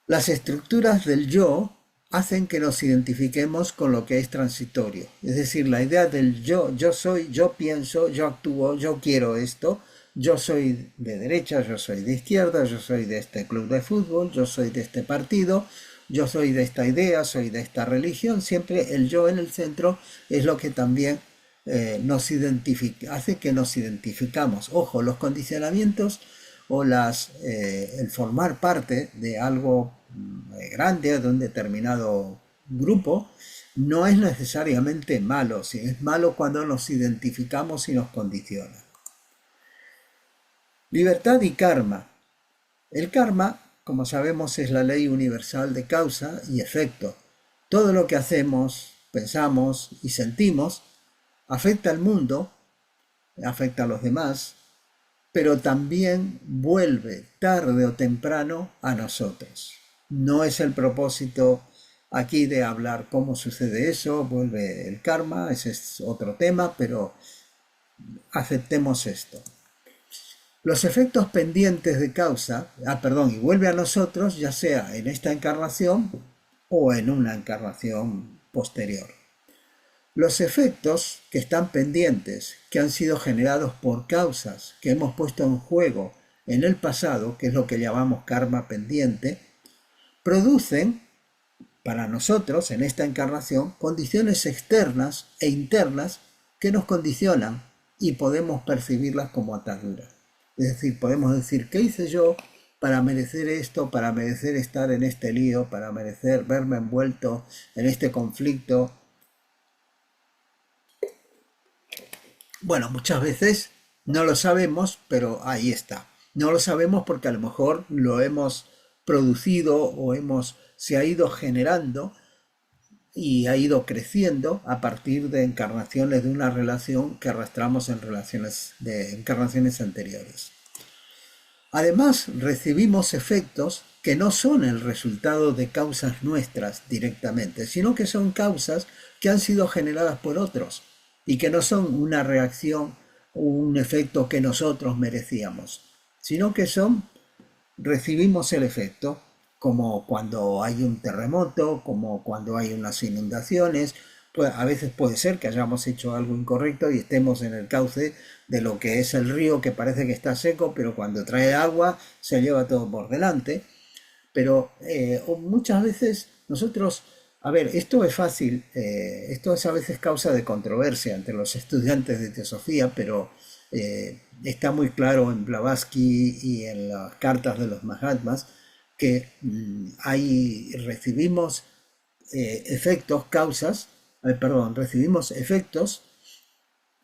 Las estructuras del yo hacen que nos identifiquemos con lo que es transitorio. Es decir, la idea del yo soy, yo pienso, yo actúo, yo quiero esto, yo soy de derecha, yo soy de izquierda, yo soy de este club de fútbol, yo soy de este partido, yo soy de esta idea, soy de esta religión. Siempre el yo en el centro es lo que también nos identifica, hace que nos identificamos. Ojo, los condicionamientos o el formar parte de algo grande, de un determinado grupo, no es necesariamente malo, si es malo cuando nos identificamos y nos condiciona. Libertad y karma. El karma, como sabemos, es la ley universal de causa y efecto. Todo lo que hacemos, pensamos y sentimos afecta al mundo, afecta a los demás, pero también vuelve tarde o temprano a nosotros. No es el propósito aquí de hablar cómo sucede eso, vuelve el karma, ese es otro tema, pero aceptemos esto. Los efectos pendientes de causa, y vuelve a nosotros, ya sea en esta encarnación o en una encarnación posterior. Los efectos que están pendientes, que han sido generados por causas que hemos puesto en juego en el pasado, que es lo que llamamos karma pendiente, producen para nosotros en esta encarnación condiciones externas e internas que nos condicionan y podemos percibirlas como atadura. Es decir, podemos decir, ¿qué hice yo para merecer esto, para merecer estar en este lío, para merecer verme envuelto en este conflicto? Bueno, muchas veces no lo sabemos, pero ahí está. No lo sabemos porque a lo mejor lo hemos producido o se ha ido generando y ha ido creciendo a partir de encarnaciones de una relación que arrastramos en encarnaciones anteriores. Además, recibimos efectos que no son el resultado de causas nuestras directamente, sino que son causas que han sido generadas por otros y que no son una reacción o un efecto que nosotros merecíamos, sino que recibimos el efecto, como cuando hay un terremoto, como cuando hay unas inundaciones. Pues a veces puede ser que hayamos hecho algo incorrecto y estemos en el cauce de lo que es el río, que parece que está seco, pero cuando trae agua se lleva todo por delante. Pero muchas veces nosotros, esto es fácil, esto es a veces causa de controversia entre los estudiantes de teosofía, pero está muy claro en Blavatsky y en las cartas de los Mahatmas que recibimos recibimos efectos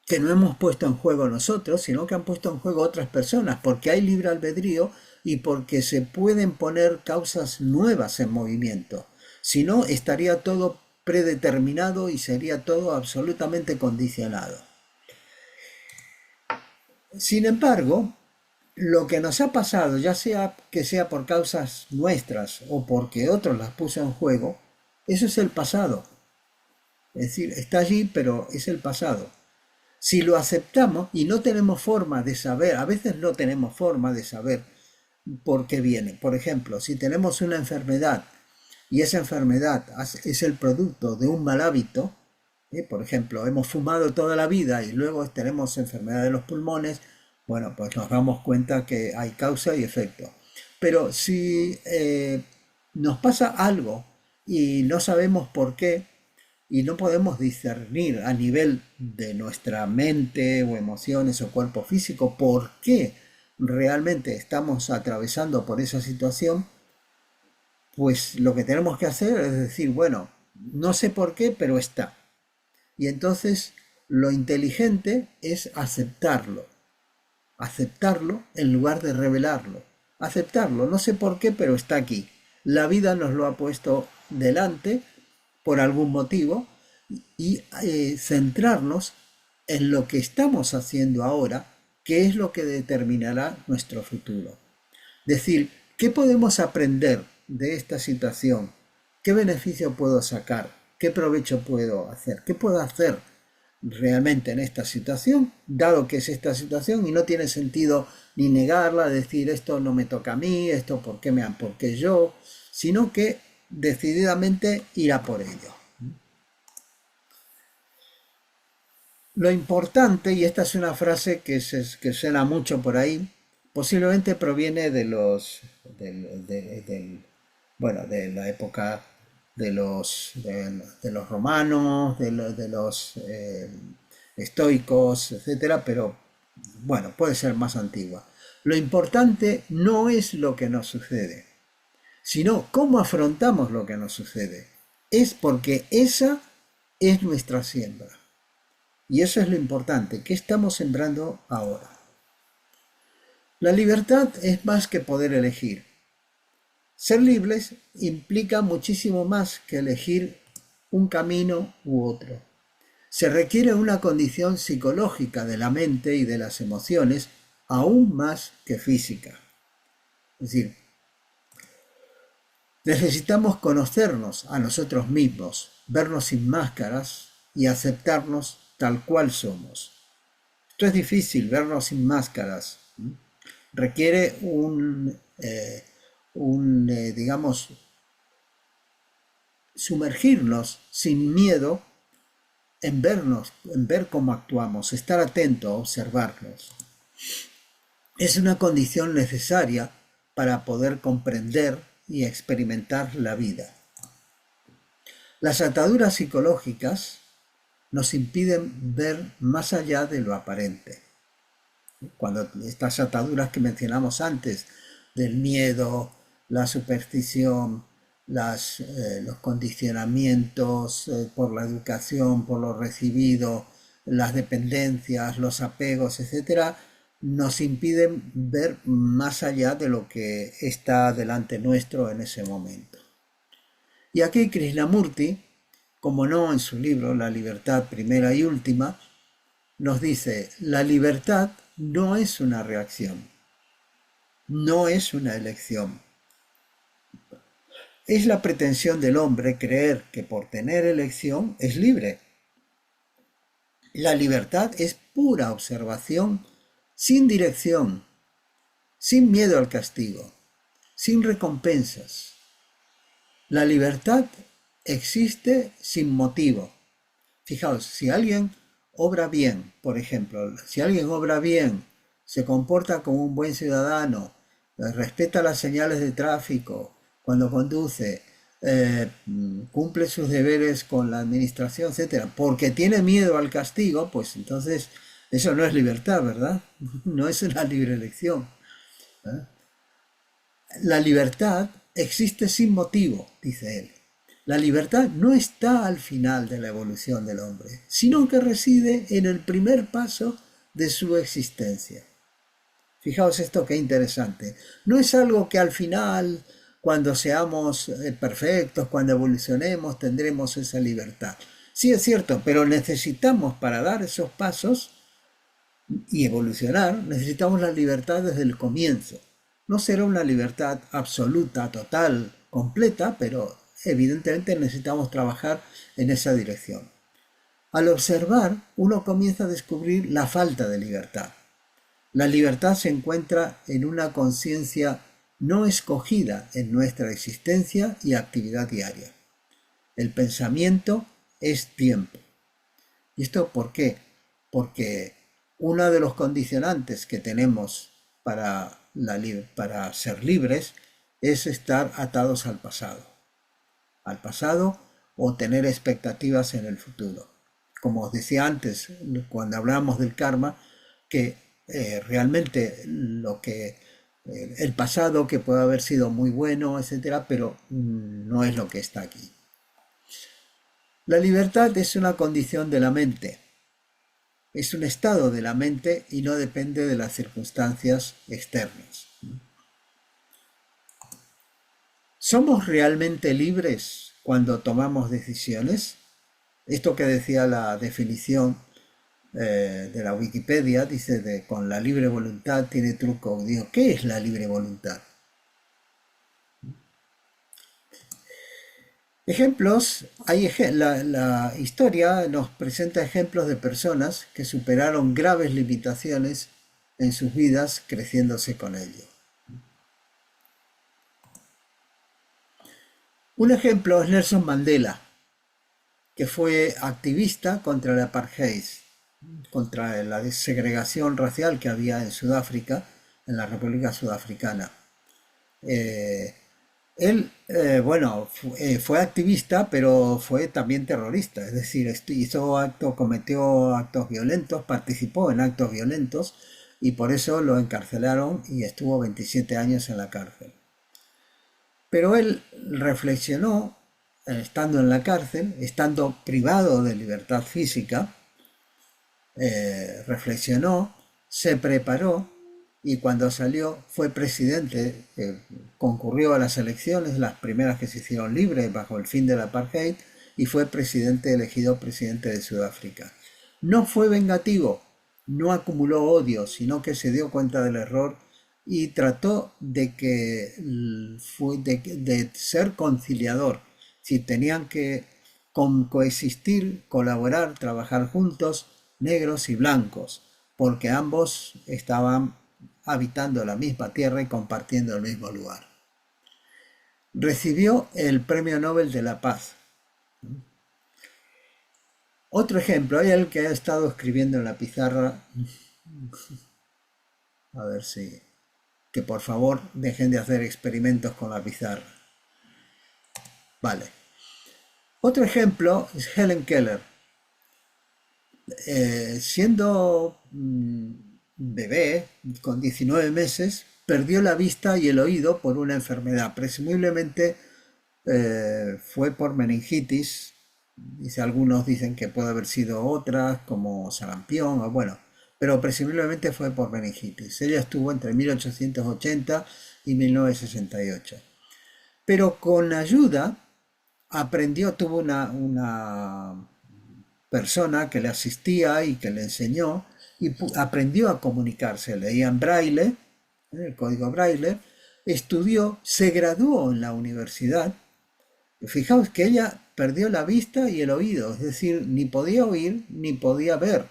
que no hemos puesto en juego nosotros, sino que han puesto en juego otras personas, porque hay libre albedrío y porque se pueden poner causas nuevas en movimiento. Si no, estaría todo predeterminado y sería todo absolutamente condicionado. Sin embargo, lo que nos ha pasado, ya sea que sea por causas nuestras o porque otros las puso en juego, eso es el pasado. Es decir, está allí, pero es el pasado. Si lo aceptamos y no tenemos forma de saber, a veces no tenemos forma de saber por qué viene. Por ejemplo, si tenemos una enfermedad y esa enfermedad es el producto de un mal hábito, por ejemplo, hemos fumado toda la vida y luego tenemos enfermedad de los pulmones, bueno, pues nos damos cuenta que hay causa y efecto. Pero si nos pasa algo y no sabemos por qué y no podemos discernir a nivel de nuestra mente o emociones o cuerpo físico por qué realmente estamos atravesando por esa situación, pues lo que tenemos que hacer es decir, bueno, no sé por qué, pero está. Y entonces lo inteligente es aceptarlo en lugar de revelarlo. Aceptarlo, no sé por qué, pero está aquí. La vida nos lo ha puesto delante por algún motivo y centrarnos en lo que estamos haciendo ahora, que es lo que determinará nuestro futuro. Decir, ¿qué podemos aprender de esta situación? ¿Qué beneficio puedo sacar? ¿Qué provecho puedo hacer? ¿Qué puedo hacer realmente en esta situación, dado que es esta situación y no tiene sentido ni negarla, decir esto no me toca a mí, esto por qué yo, sino que decididamente ir a por ello? Lo importante, y esta es una frase que suena mucho por ahí, posiblemente proviene de la época de los romanos, de los estoicos, etcétera, pero bueno, puede ser más antigua. Lo importante no es lo que nos sucede, sino cómo afrontamos lo que nos sucede. Es porque esa es nuestra siembra. Y eso es lo importante, ¿qué estamos sembrando ahora? La libertad es más que poder elegir. Ser libres implica muchísimo más que elegir un camino u otro. Se requiere una condición psicológica de la mente y de las emociones, aún más que física. Es decir, necesitamos conocernos a nosotros mismos, vernos sin máscaras y aceptarnos tal cual somos. Esto es difícil, vernos sin máscaras. Requiere digamos, sumergirnos sin miedo en vernos, en ver cómo actuamos, estar atento a observarnos. Es una condición necesaria para poder comprender y experimentar la vida. Las ataduras psicológicas nos impiden ver más allá de lo aparente. Cuando estas ataduras que mencionamos antes, del miedo, la superstición, los condicionamientos por la educación, por lo recibido, las dependencias, los apegos, etcétera, nos impiden ver más allá de lo que está delante nuestro en ese momento. Y aquí Krishnamurti, como no en su libro La libertad primera y última, nos dice, la libertad no es una reacción, no es una elección. Es la pretensión del hombre creer que por tener elección es libre. La libertad es pura observación, sin dirección, sin miedo al castigo, sin recompensas. La libertad existe sin motivo. Fijaos, si alguien obra bien, por ejemplo, si alguien obra bien, se comporta como un buen ciudadano, respeta las señales de tráfico cuando conduce, cumple sus deberes con la administración, etcétera, porque tiene miedo al castigo, pues entonces eso no es libertad, ¿verdad? No es una libre elección. La libertad existe sin motivo, dice él. La libertad no está al final de la evolución del hombre, sino que reside en el primer paso de su existencia. Fijaos esto qué interesante. No es algo que al final, cuando seamos perfectos, cuando evolucionemos, tendremos esa libertad. Sí es cierto, pero necesitamos para dar esos pasos y evolucionar, necesitamos la libertad desde el comienzo. No será una libertad absoluta, total, completa, pero evidentemente necesitamos trabajar en esa dirección. Al observar, uno comienza a descubrir la falta de libertad. La libertad se encuentra en una conciencia no escogida en nuestra existencia y actividad diaria. El pensamiento es tiempo. ¿Y esto por qué? Porque uno de los condicionantes que tenemos para ser libres es estar atados al pasado o tener expectativas en el futuro. Como os decía antes, cuando hablamos del karma, que realmente el pasado que puede haber sido muy bueno, etcétera, pero no es lo que está aquí. La libertad es una condición de la mente, es un estado de la mente y no depende de las circunstancias externas. ¿Somos realmente libres cuando tomamos decisiones? Esto que decía la definición de la Wikipedia, dice con la libre voluntad tiene truco. Digo, ¿qué es la libre voluntad? Ejemplos, la historia nos presenta ejemplos de personas que superaron graves limitaciones en sus vidas creciéndose con ello. Un ejemplo es Nelson Mandela, que fue activista contra el apartheid, contra la segregación racial que había en Sudáfrica, en la República Sudafricana. Él, bueno, fue activista, pero fue también terrorista, es decir, cometió actos violentos, participó en actos violentos y por eso lo encarcelaron y estuvo 27 años en la cárcel. Pero él reflexionó, estando en la cárcel, estando privado de libertad física, reflexionó, se preparó y cuando salió fue presidente, concurrió a las elecciones, las primeras que se hicieron libres bajo el fin del apartheid, y fue elegido presidente de Sudáfrica. No fue vengativo, no acumuló odio, sino que se dio cuenta del error y trató de ser conciliador. Si tenían que coexistir, colaborar, trabajar juntos, negros y blancos, porque ambos estaban habitando la misma tierra y compartiendo el mismo lugar. Recibió el Premio Nobel de la Paz. Otro ejemplo, hay el que ha estado escribiendo en la pizarra. A ver si... Que por favor dejen de hacer experimentos con la pizarra. Vale. Otro ejemplo es Helen Keller. Siendo bebé, con 19 meses, perdió la vista y el oído por una enfermedad. Presumiblemente fue por meningitis. Algunos dicen que puede haber sido otras, como sarampión, o bueno, pero presumiblemente fue por meningitis. Ella estuvo entre 1880 y 1968. Pero con ayuda tuvo una persona que le asistía y que le enseñó y aprendió a comunicarse. Leía en braille, el código braille, estudió, se graduó en la universidad. Fijaos que ella perdió la vista y el oído, es decir, ni podía oír ni podía ver.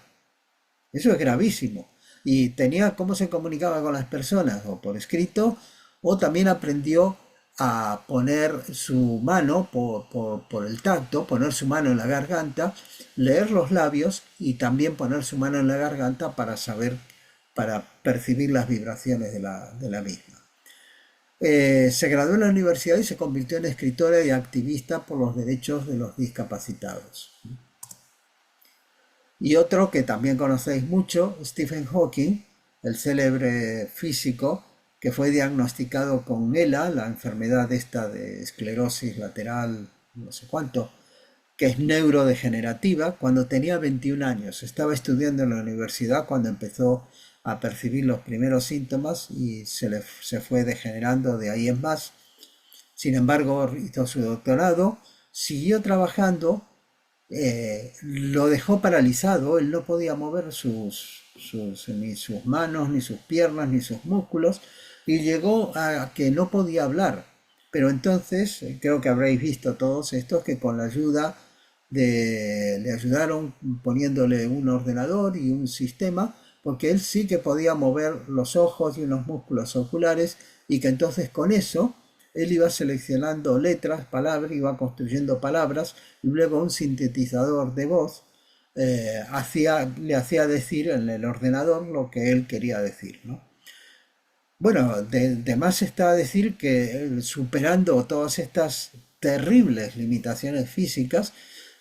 Eso es gravísimo. Y tenía cómo se comunicaba con las personas, o por escrito, o también aprendió a poner su mano por el tacto, poner su mano en la garganta, leer los labios y también poner su mano en la garganta para percibir las vibraciones de la misma. Se graduó en la universidad y se convirtió en escritora y activista por los derechos de los discapacitados. Y otro que también conocéis mucho, Stephen Hawking, el célebre físico, que fue diagnosticado con ELA, la enfermedad esta de esclerosis lateral, no sé cuánto, que es neurodegenerativa, cuando tenía 21 años. Estaba estudiando en la universidad cuando empezó a percibir los primeros síntomas y se fue degenerando de ahí en más. Sin embargo, hizo su doctorado, siguió trabajando, lo dejó paralizado, él no podía mover ni sus manos, ni sus piernas, ni sus músculos, y llegó a que no podía hablar. Pero entonces, creo que habréis visto todos estos que con la ayuda le ayudaron poniéndole un ordenador y un sistema, porque él sí que podía mover los ojos y unos músculos oculares, y que entonces con eso él iba seleccionando letras, palabras, iba construyendo palabras, y luego un sintetizador de voz le hacía decir en el ordenador lo que él quería decir, ¿no? Bueno, de más está decir que superando todas estas terribles limitaciones físicas,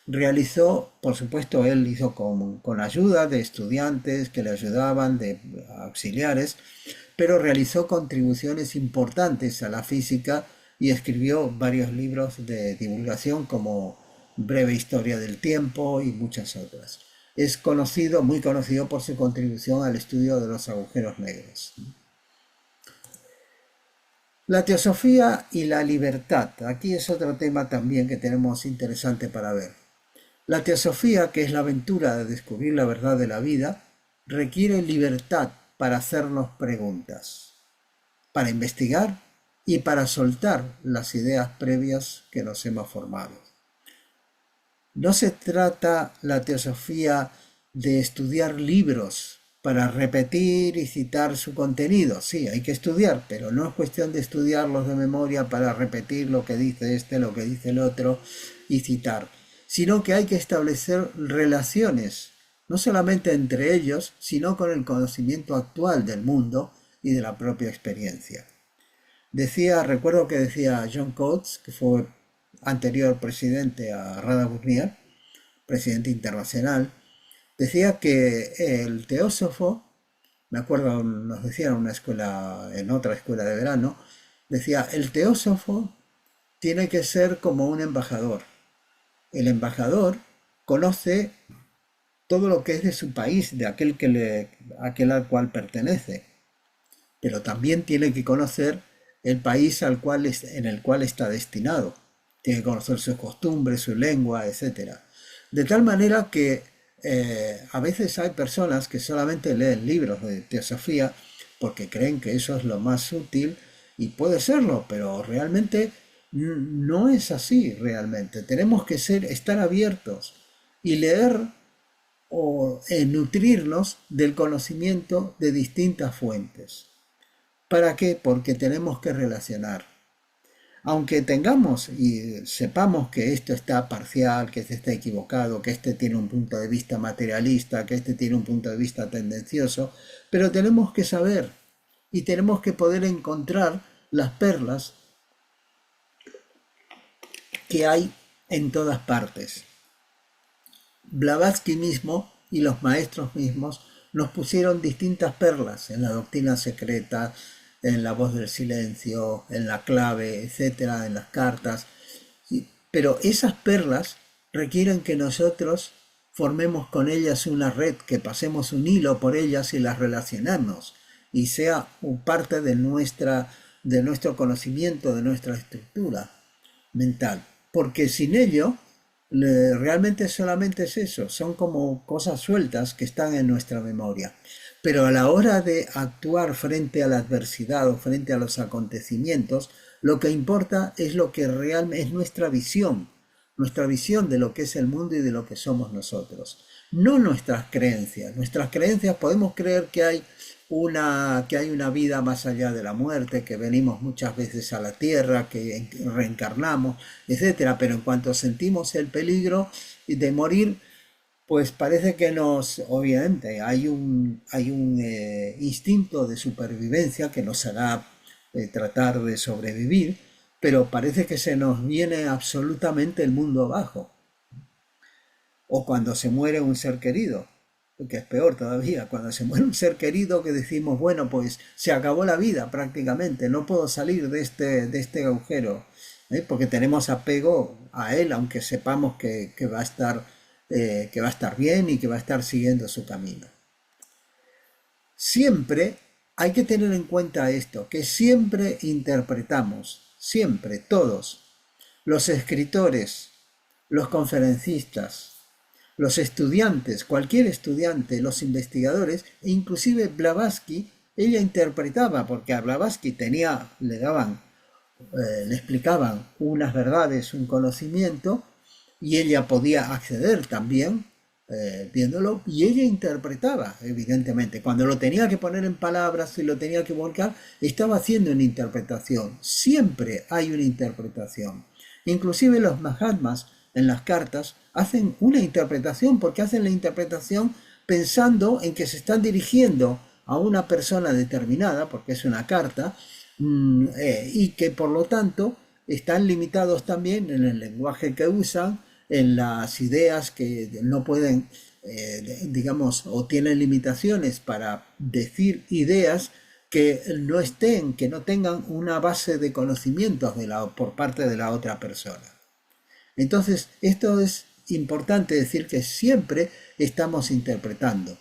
realizó, por supuesto, él hizo con ayuda de estudiantes que le ayudaban, de auxiliares, pero realizó contribuciones importantes a la física y escribió varios libros de divulgación como Breve Historia del Tiempo y muchas otras. Es conocido, muy conocido por su contribución al estudio de los agujeros negros. La teosofía y la libertad. Aquí es otro tema también que tenemos interesante para ver. La teosofía, que es la aventura de descubrir la verdad de la vida, requiere libertad para hacernos preguntas, para investigar y para soltar las ideas previas que nos hemos formado. No se trata la teosofía de estudiar libros para repetir y citar su contenido. Sí, hay que estudiar, pero no es cuestión de estudiarlos de memoria para repetir lo que dice este, lo que dice el otro y citar, sino que hay que establecer relaciones, no solamente entre ellos, sino con el conocimiento actual del mundo y de la propia experiencia. Recuerdo que decía John Coates, que fue anterior presidente a Rada Burnier, presidente internacional, decía que el teósofo, me acuerdo, nos decía en una escuela, en otra escuela de verano, decía, el teósofo tiene que ser como un embajador. El embajador conoce todo lo que es de su país, de aquel al cual pertenece, pero también tiene que conocer el país en el cual está destinado. Tiene que conocer sus costumbres, su lengua, etc. De tal manera que a veces hay personas que solamente leen libros de teosofía porque creen que eso es lo más útil, y puede serlo, pero realmente no es así realmente. Tenemos que estar abiertos y leer o nutrirnos del conocimiento de distintas fuentes. ¿Para qué? Porque tenemos que relacionar. Aunque tengamos y sepamos que esto está parcial, que este está equivocado, que este tiene un punto de vista materialista, que este tiene un punto de vista tendencioso, pero tenemos que saber y tenemos que poder encontrar las perlas que hay en todas partes. Blavatsky mismo y los maestros mismos nos pusieron distintas perlas en la doctrina secreta, en la voz del silencio, en la clave, etcétera, en las cartas. Pero esas perlas requieren que nosotros formemos con ellas una red, que pasemos un hilo por ellas y las relacionemos, y sea parte de nuestro conocimiento, de nuestra estructura mental. Porque sin ello, realmente solamente es eso, son como cosas sueltas que están en nuestra memoria. Pero a la hora de actuar frente a la adversidad o frente a los acontecimientos, lo que importa es lo que realmente es nuestra visión de lo que es el mundo y de lo que somos nosotros. No nuestras creencias. Nuestras creencias, podemos creer que hay una vida más allá de la muerte, que venimos muchas veces a la tierra, que reencarnamos, etcétera. Pero en cuanto sentimos el peligro de morir, pues parece que obviamente hay un instinto de supervivencia que nos hará tratar de sobrevivir, pero parece que se nos viene absolutamente el mundo abajo. O cuando se muere un ser querido, que es peor todavía, cuando se muere un ser querido, que decimos, bueno, pues se acabó la vida prácticamente, no puedo salir de este agujero, porque tenemos apego a él, aunque sepamos que va a estar bien y que va a estar siguiendo su camino. Siempre hay que tener en cuenta esto, que siempre interpretamos, siempre, todos, los escritores, los conferencistas, los estudiantes, cualquier estudiante, los investigadores, e inclusive Blavatsky, ella interpretaba, porque a Blavatsky le explicaban unas verdades, un conocimiento, y ella podía acceder también viéndolo, y ella interpretaba, evidentemente. Cuando lo tenía que poner en palabras y lo tenía que volcar, estaba haciendo una interpretación. Siempre hay una interpretación. Inclusive los Mahatmas en las cartas hacen una interpretación, porque hacen la interpretación pensando en que se están dirigiendo a una persona determinada, porque es una carta, y que por lo tanto están limitados también en el lenguaje que usan, en las ideas que no pueden, digamos, o tienen limitaciones para decir ideas que no tengan una base de conocimientos por parte de la otra persona. Entonces, esto es importante decir, que siempre estamos interpretando.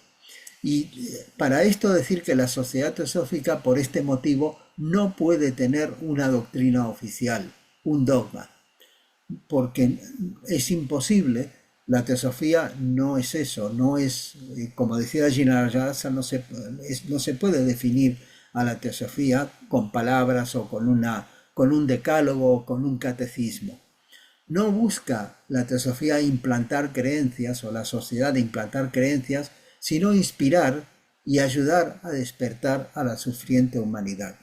Y para esto decir que la Sociedad Teosófica, por este motivo, no puede tener una doctrina oficial, un dogma, porque es imposible La teosofía no es eso, no es, como decía Gina Arjasa, no se puede definir a la teosofía con palabras o con un decálogo o con un catecismo. No busca la teosofía implantar creencias o la sociedad de implantar creencias, sino inspirar y ayudar a despertar a la sufriente humanidad.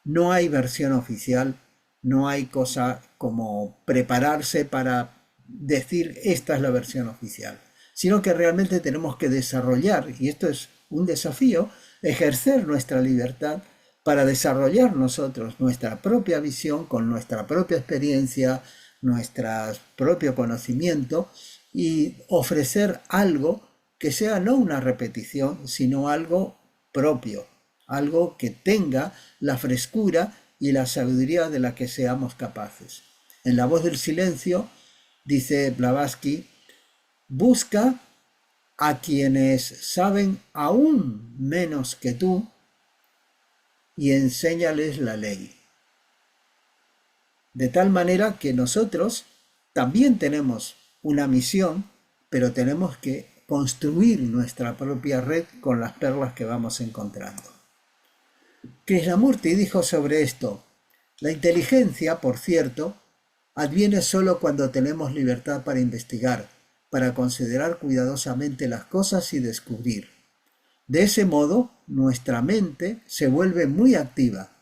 No hay versión oficial, no hay cosa como prepararse para decir esta es la versión oficial, sino que realmente tenemos que desarrollar, y esto es un desafío, ejercer nuestra libertad para desarrollar nosotros nuestra propia visión con nuestra propia experiencia, nuestro propio conocimiento y ofrecer algo que sea no una repetición, sino algo propio, algo que tenga la frescura y la sabiduría de la que seamos capaces. En La voz del silencio, dice Blavatsky, busca a quienes saben aún menos que tú y enséñales la ley. De tal manera que nosotros también tenemos una misión, pero tenemos que construir nuestra propia red con las perlas que vamos encontrando. Krishnamurti dijo sobre esto: la inteligencia, por cierto, adviene solo cuando tenemos libertad para investigar, para considerar cuidadosamente las cosas y descubrir. De ese modo, nuestra mente se vuelve muy activa,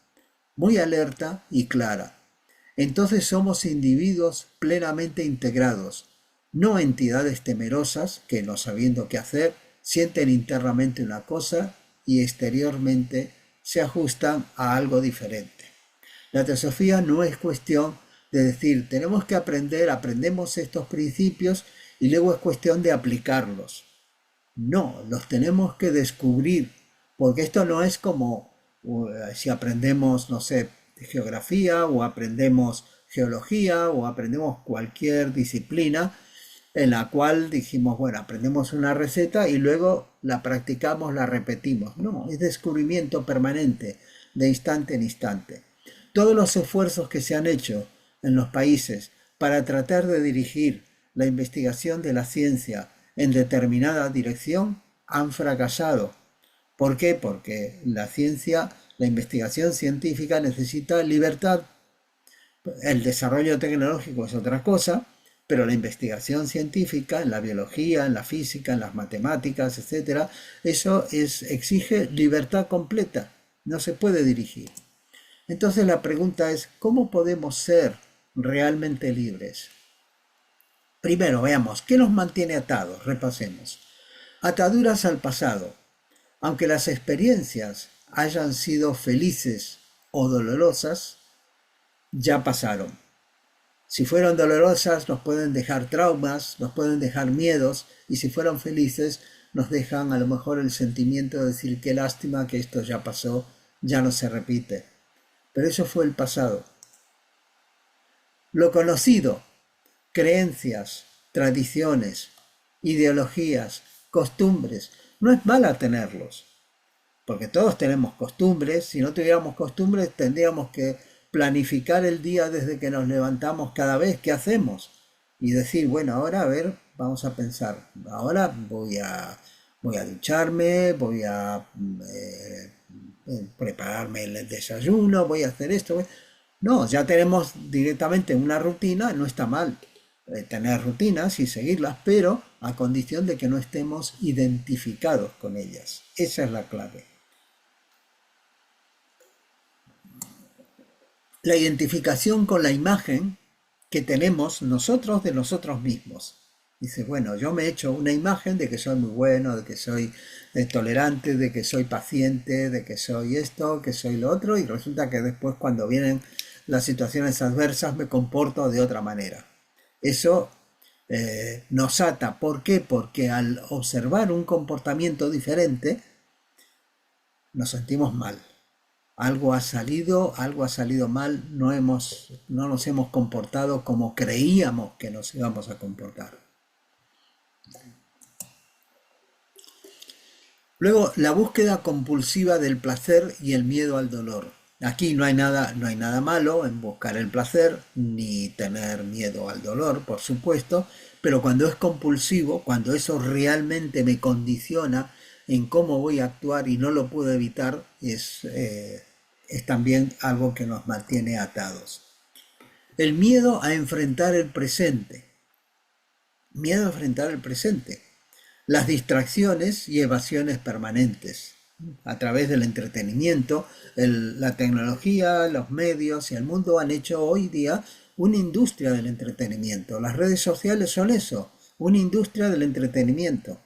muy alerta y clara. Entonces somos individuos plenamente integrados, no entidades temerosas que, no sabiendo qué hacer, sienten internamente una cosa y exteriormente se ajustan a algo diferente. La teosofía no es cuestión de decir, tenemos que aprender, aprendemos estos principios y luego es cuestión de aplicarlos. No, los tenemos que descubrir, porque esto no es como si aprendemos, no sé, geografía o aprendemos geología o aprendemos cualquier disciplina en la cual dijimos, bueno, aprendemos una receta y luego la practicamos, la repetimos. No, es descubrimiento permanente, de instante en instante. Todos los esfuerzos que se han hecho en los países para tratar de dirigir la investigación de la ciencia en determinada dirección han fracasado. ¿Por qué? Porque la ciencia, la investigación científica necesita libertad. El desarrollo tecnológico es otra cosa, pero la investigación científica en la biología, en la física, en las matemáticas, etcétera, exige libertad completa, no se puede dirigir. Entonces la pregunta es, ¿cómo podemos ser realmente libres? Primero, veamos, ¿qué nos mantiene atados? Repasemos. Ataduras al pasado. Aunque las experiencias hayan sido felices o dolorosas, ya pasaron. Si fueron dolorosas, nos pueden dejar traumas, nos pueden dejar miedos, y si fueron felices, nos dejan a lo mejor el sentimiento de decir qué lástima que esto ya pasó, ya no se repite. Pero eso fue el pasado. Lo conocido, creencias, tradiciones, ideologías, costumbres, no es mala tenerlos, porque todos tenemos costumbres. Si no tuviéramos costumbres, tendríamos que planificar el día desde que nos levantamos cada vez, ¿qué hacemos? Y decir, bueno, ahora a ver, vamos a pensar, ahora voy a ducharme, voy a prepararme el desayuno, voy a hacer esto. No, ya tenemos directamente una rutina, no está mal tener rutinas y seguirlas, pero a condición de que no estemos identificados con ellas. Esa es la clave. La identificación con la imagen que tenemos nosotros de nosotros mismos. Dice, bueno, yo me he hecho una imagen de que soy muy bueno, de que soy tolerante, de que soy paciente, de que soy esto, que soy lo otro, y resulta que después cuando vienen las situaciones adversas me comporto de otra manera. Eso nos ata. ¿Por qué? Porque al observar un comportamiento diferente nos sentimos mal. Algo ha salido mal, no nos hemos comportado como creíamos que nos íbamos a comportar. Luego, la búsqueda compulsiva del placer y el miedo al dolor. Aquí no hay nada malo en buscar el placer, ni tener miedo al dolor, por supuesto, pero cuando es compulsivo, cuando eso realmente me condiciona en cómo voy a actuar y no lo puedo evitar, es también algo que nos mantiene atados. El miedo a enfrentar el presente. Miedo a enfrentar el presente. Las distracciones y evasiones permanentes a través del entretenimiento, la tecnología, los medios y el mundo han hecho hoy día una industria del entretenimiento. Las redes sociales son eso, una industria del entretenimiento.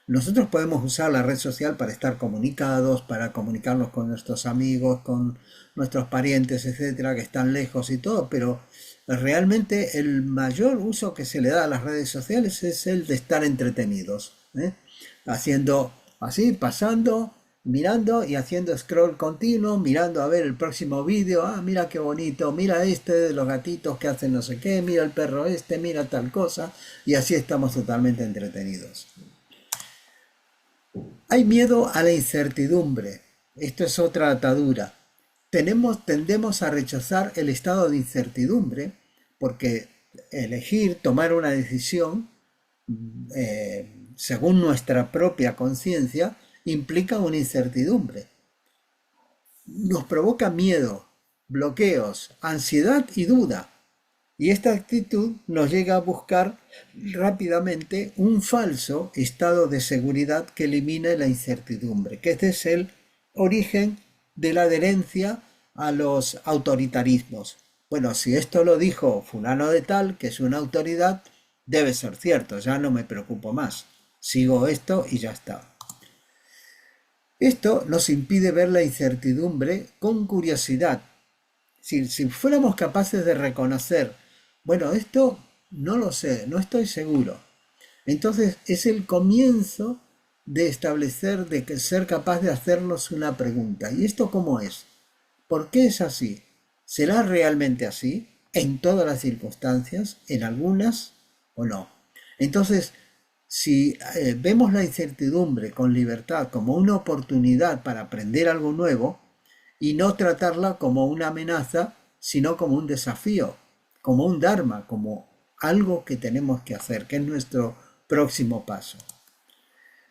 Nosotros podemos usar la red social para estar comunicados, para comunicarnos con nuestros amigos, con nuestros parientes, etcétera, que están lejos y todo, pero realmente el mayor uso que se le da a las redes sociales es el de estar entretenidos, ¿eh? Haciendo así, pasando, mirando y haciendo scroll continuo, mirando a ver el próximo vídeo. Ah, mira qué bonito, mira este de los gatitos que hacen no sé qué, mira el perro este, mira tal cosa, y así estamos totalmente entretenidos. Hay miedo a la incertidumbre. Esto es otra atadura. Tendemos a rechazar el estado de incertidumbre porque elegir, tomar una decisión según nuestra propia conciencia implica una incertidumbre. Nos provoca miedo, bloqueos, ansiedad y duda. Y esta actitud nos llega a buscar rápidamente un falso estado de seguridad que elimine la incertidumbre, que este es el origen de la adherencia a los autoritarismos. Bueno, si esto lo dijo fulano de tal, que es una autoridad, debe ser cierto, ya no me preocupo más. Sigo esto y ya está. Esto nos impide ver la incertidumbre con curiosidad. Si fuéramos capaces de reconocer, bueno, esto no lo sé, no estoy seguro. Entonces es el comienzo de establecer, de ser capaz de hacernos una pregunta. ¿Y esto cómo es? ¿Por qué es así? ¿Será realmente así? ¿En todas las circunstancias? ¿En algunas o no? Entonces, si vemos la incertidumbre con libertad como una oportunidad para aprender algo nuevo y no tratarla como una amenaza, sino como un desafío, como un dharma, como algo que tenemos que hacer, que es nuestro próximo paso.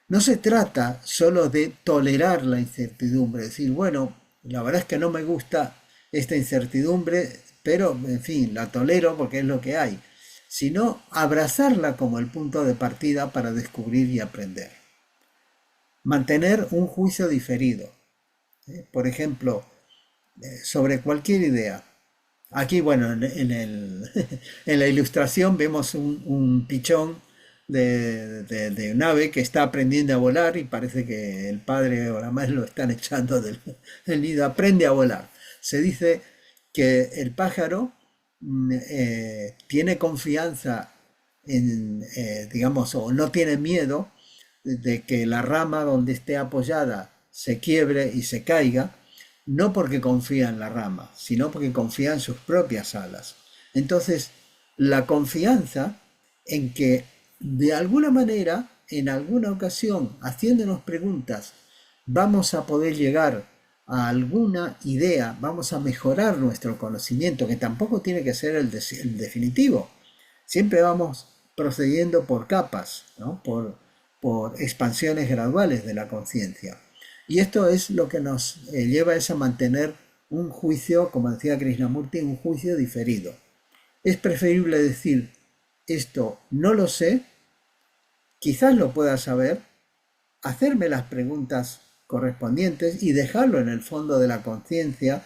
No se trata solo de tolerar la incertidumbre, decir, bueno, la verdad es que no me gusta esta incertidumbre, pero en fin, la tolero porque es lo que hay, sino abrazarla como el punto de partida para descubrir y aprender. Mantener un juicio diferido. Por ejemplo, sobre cualquier idea. Aquí, bueno, en la ilustración vemos un pichón de un ave que está aprendiendo a volar y parece que el padre o la madre lo están echando del nido. Aprende a volar. Se dice que el pájaro tiene confianza digamos, o no tiene miedo de que la rama donde esté apoyada se quiebre y se caiga, no porque confía en la rama, sino porque confía en sus propias alas. Entonces, la confianza en que de alguna manera, en alguna ocasión, haciéndonos preguntas, vamos a poder llegar a alguna idea, vamos a mejorar nuestro conocimiento, que tampoco tiene que ser el definitivo. Siempre vamos procediendo por capas, ¿no? por expansiones graduales de la conciencia. Y esto es lo que nos lleva a mantener un juicio, como decía Krishnamurti, un juicio diferido. Es preferible decir, esto no lo sé, quizás lo pueda saber, hacerme las preguntas correspondientes y dejarlo en el fondo de la conciencia,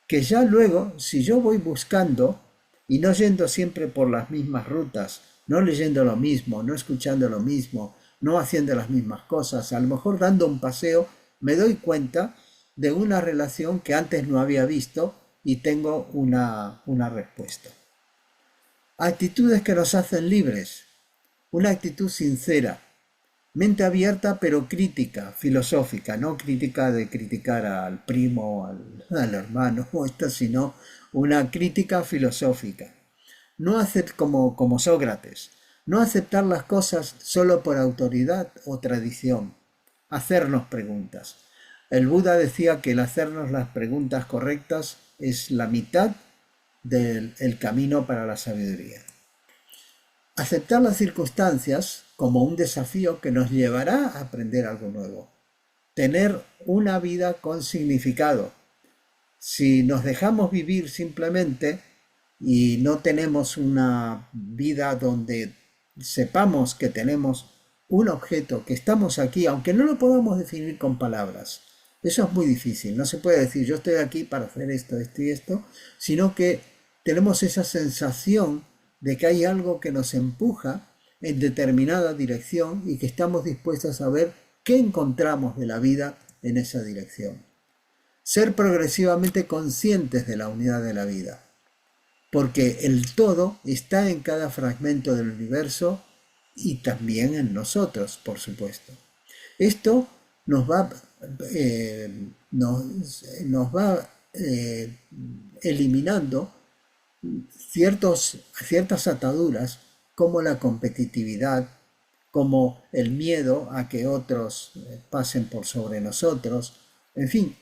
que ya luego, si yo voy buscando y no yendo siempre por las mismas rutas, no leyendo lo mismo, no escuchando lo mismo, no haciendo las mismas cosas, a lo mejor dando un paseo, me doy cuenta de una relación que antes no había visto y tengo una respuesta. Actitudes que nos hacen libres. Una actitud sincera, mente abierta pero crítica, filosófica, no crítica de criticar al primo, al hermano, sino una crítica filosófica. No hacer como Sócrates, no aceptar las cosas solo por autoridad o tradición, hacernos preguntas. El Buda decía que el hacernos las preguntas correctas es la mitad del camino para la sabiduría. Aceptar las circunstancias como un desafío que nos llevará a aprender algo nuevo. Tener una vida con significado. Si nos dejamos vivir simplemente y no tenemos una vida donde sepamos que tenemos un objeto, que estamos aquí, aunque no lo podamos definir con palabras, eso es muy difícil. No se puede decir yo estoy aquí para hacer esto, esto y esto, sino que tenemos esa sensación de que hay algo que nos empuja en determinada dirección y que estamos dispuestos a ver qué encontramos de la vida en esa dirección. Ser progresivamente conscientes de la unidad de la vida, porque el todo está en cada fragmento del universo y también en nosotros, por supuesto. Esto nos va, eliminando ciertas ataduras como la competitividad, como el miedo a que otros pasen por sobre nosotros. En fin,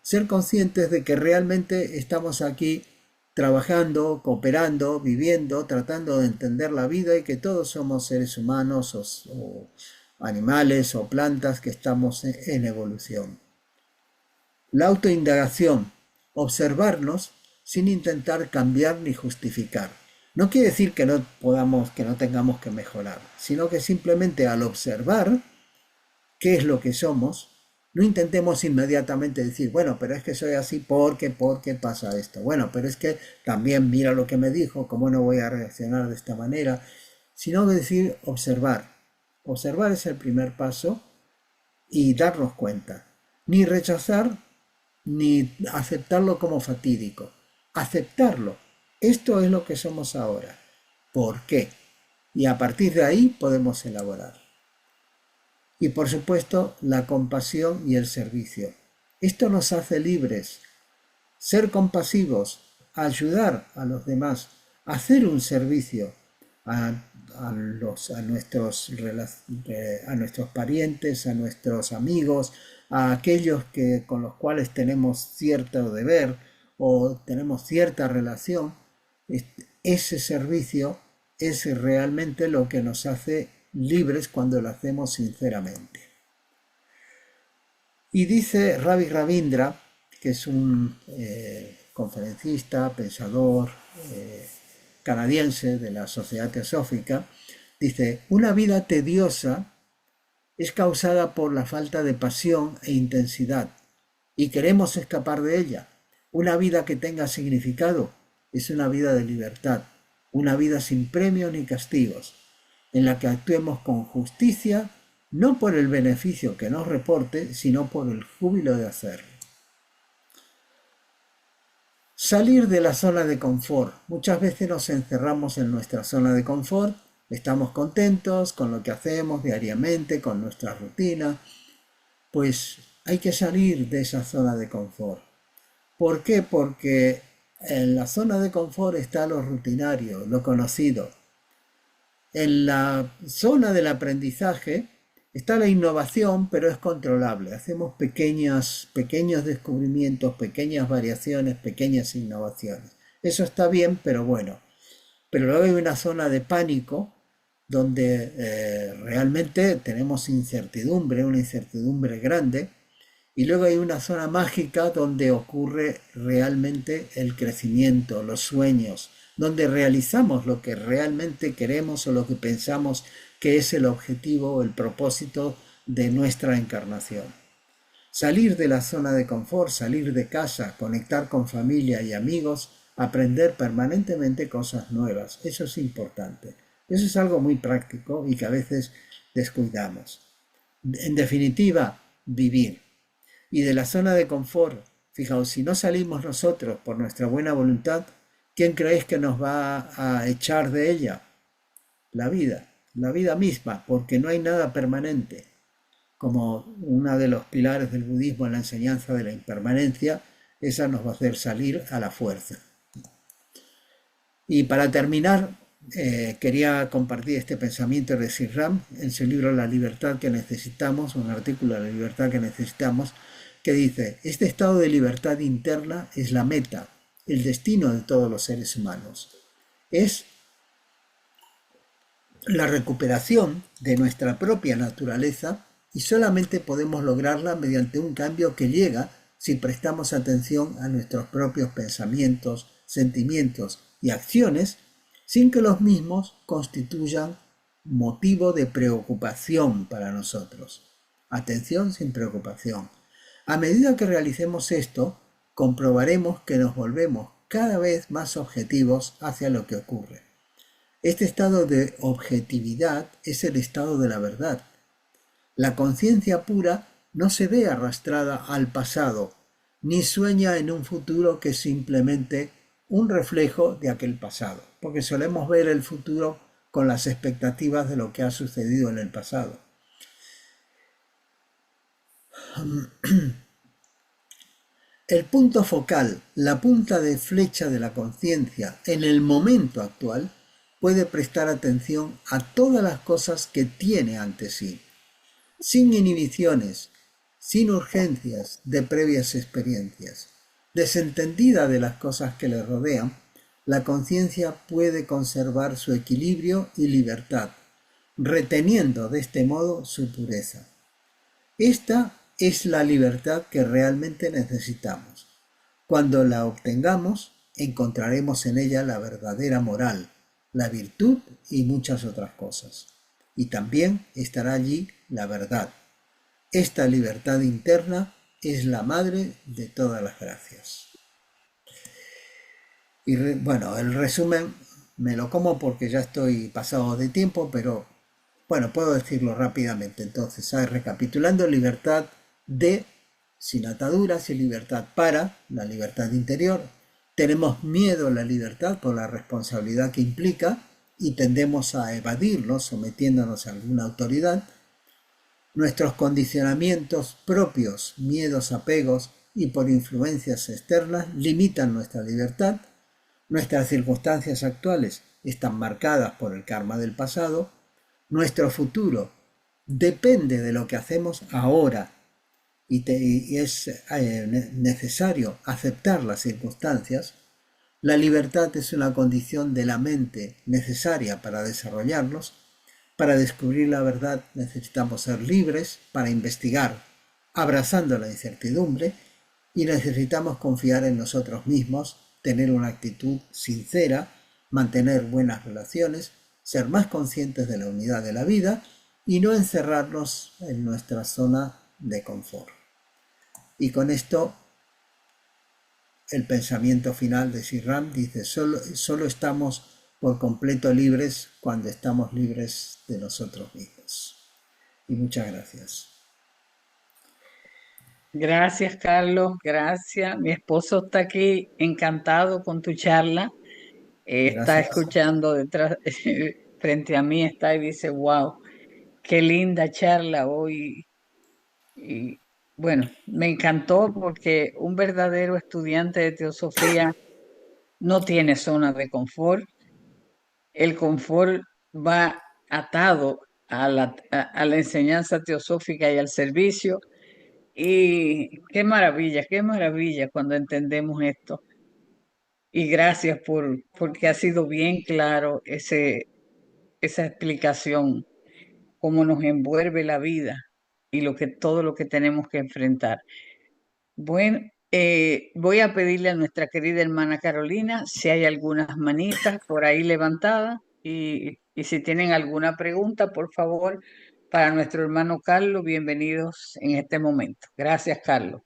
ser conscientes de que realmente estamos aquí trabajando, cooperando, viviendo, tratando de entender la vida y que todos somos seres humanos o animales o plantas que estamos en evolución. La autoindagación, observarnos sin intentar cambiar ni justificar. No quiere decir que no tengamos que mejorar, sino que simplemente al observar qué es lo que somos, no intentemos inmediatamente decir, bueno, pero es que soy así porque pasa esto. Bueno, pero es que también mira lo que me dijo, cómo no voy a reaccionar de esta manera. Sino decir, observar. Observar es el primer paso y darnos cuenta. Ni rechazar, ni aceptarlo como fatídico. Aceptarlo. Esto es lo que somos ahora. ¿Por qué? Y a partir de ahí podemos elaborar. Y por supuesto, la compasión y el servicio. Esto nos hace libres. Ser compasivos, ayudar a los demás, hacer un servicio a nuestros parientes, a nuestros amigos, a aquellos con los cuales tenemos cierto deber o tenemos cierta relación. Ese servicio es realmente lo que nos hace libres cuando lo hacemos sinceramente. Y dice Ravi Ravindra, que es un conferencista, pensador canadiense de la Sociedad Teosófica, dice, una vida tediosa es causada por la falta de pasión e intensidad y queremos escapar de ella. Una vida que tenga significado es una vida de libertad, una vida sin premios ni castigos, en la que actuemos con justicia, no por el beneficio que nos reporte, sino por el júbilo de hacerlo. Salir de la zona de confort. Muchas veces nos encerramos en nuestra zona de confort, estamos contentos con lo que hacemos diariamente, con nuestra rutina, pues hay que salir de esa zona de confort. ¿Por qué? Porque en la zona de confort está lo rutinario, lo conocido. En la zona del aprendizaje está la innovación, pero es controlable. Hacemos pequeños descubrimientos, pequeñas variaciones, pequeñas innovaciones. Eso está bien, pero bueno. Pero luego hay una zona de pánico donde realmente tenemos incertidumbre, una incertidumbre grande. Y luego hay una zona mágica donde ocurre realmente el crecimiento, los sueños, donde realizamos lo que realmente queremos o lo que pensamos que es el objetivo o el propósito de nuestra encarnación. Salir de la zona de confort, salir de casa, conectar con familia y amigos, aprender permanentemente cosas nuevas. Eso es importante. Eso es algo muy práctico y que a veces descuidamos. En definitiva, vivir. Y de la zona de confort, fijaos, si no salimos nosotros por nuestra buena voluntad, ¿quién creéis que nos va a echar de ella? La vida misma, porque no hay nada permanente. Como uno de los pilares del budismo en la enseñanza de la impermanencia, esa nos va a hacer salir a la fuerza. Y para terminar, quería compartir este pensamiento de Sri Ram en su libro La libertad que necesitamos, un artículo de La libertad que necesitamos, que dice, este estado de libertad interna es la meta, el destino de todos los seres humanos. Es la recuperación de nuestra propia naturaleza y solamente podemos lograrla mediante un cambio que llega si prestamos atención a nuestros propios pensamientos, sentimientos y acciones sin que los mismos constituyan motivo de preocupación para nosotros. Atención sin preocupación. A medida que realicemos esto, comprobaremos que nos volvemos cada vez más objetivos hacia lo que ocurre. Este estado de objetividad es el estado de la verdad. La conciencia pura no se ve arrastrada al pasado, ni sueña en un futuro que es simplemente un reflejo de aquel pasado, porque solemos ver el futuro con las expectativas de lo que ha sucedido en el pasado. El punto focal, la punta de flecha de la conciencia en el momento actual, puede prestar atención a todas las cosas que tiene ante sí, sin inhibiciones, sin urgencias de previas experiencias. Desentendida de las cosas que le rodean, la conciencia puede conservar su equilibrio y libertad, reteniendo de este modo su pureza. Esta es la libertad que realmente necesitamos. Cuando la obtengamos, encontraremos en ella la verdadera moral, la virtud y muchas otras cosas. Y también estará allí la verdad. Esta libertad interna es la madre de todas las gracias. Y bueno, el resumen me lo como porque ya estoy pasado de tiempo, pero bueno, puedo decirlo rápidamente. Entonces, recapitulando, libertad de, sin ataduras, y libertad para, la libertad interior. Tenemos miedo a la libertad por la responsabilidad que implica y tendemos a evadirlo sometiéndonos a alguna autoridad. Nuestros condicionamientos propios, miedos, apegos y por influencias externas limitan nuestra libertad. Nuestras circunstancias actuales están marcadas por el karma del pasado. Nuestro futuro depende de lo que hacemos ahora y es necesario aceptar las circunstancias. La libertad es una condición de la mente necesaria para desarrollarlos. Para descubrir la verdad necesitamos ser libres para investigar, abrazando la incertidumbre, y necesitamos confiar en nosotros mismos, tener una actitud sincera, mantener buenas relaciones, ser más conscientes de la unidad de la vida y no encerrarnos en nuestra zona de confort. Y con esto, el pensamiento final de Sri Ram dice, solo estamos por completo libres cuando estamos libres de nosotros mismos. Y muchas gracias. Gracias, Carlos, gracias. Mi esposo está aquí encantado con tu charla. Está Gracias. escuchando detrás, frente a mí está y dice, wow, qué linda charla hoy. Y bueno, me encantó porque un verdadero estudiante de teosofía no tiene zona de confort. El confort va atado a la enseñanza teosófica y al servicio. Y qué maravilla cuando entendemos esto. Y gracias porque ha sido bien claro esa explicación, cómo nos envuelve la vida y todo lo que tenemos que enfrentar. Bueno, voy a pedirle a nuestra querida hermana Carolina si hay algunas manitas por ahí levantadas y si tienen alguna pregunta, por favor, para nuestro hermano Carlos, bienvenidos en este momento. Gracias, Carlos.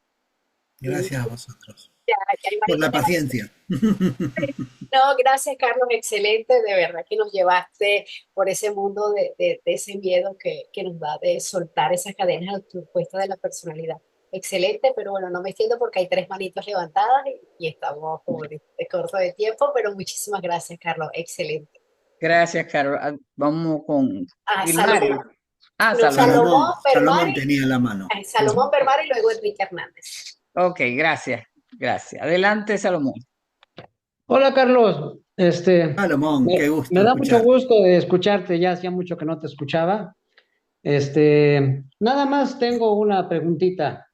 Gracias a vosotros Ya, ya hay por manito la paciencia. No, gracias, Carlos, excelente, de verdad que nos llevaste por ese mundo de ese miedo que nos da de soltar esas cadenas autoimpuestas de la personalidad. Excelente, pero bueno, no me extiendo porque hay tres manitos levantadas y estamos como de corto de tiempo, pero muchísimas gracias, Carlos, excelente. Gracias, Carlos. Vamos con Ah, Gilmario. Salomón, Ah, no, Salomón. Salomón Permari, tenía la mano. Salomón Permari y luego Enrique Hernández. Ok, gracias, gracias. Adelante, Salomón. Hola Carlos, Salomón, qué gusto me da mucho escuchar. gusto de escucharte, ya hacía mucho que no te escuchaba. Nada más tengo una preguntita.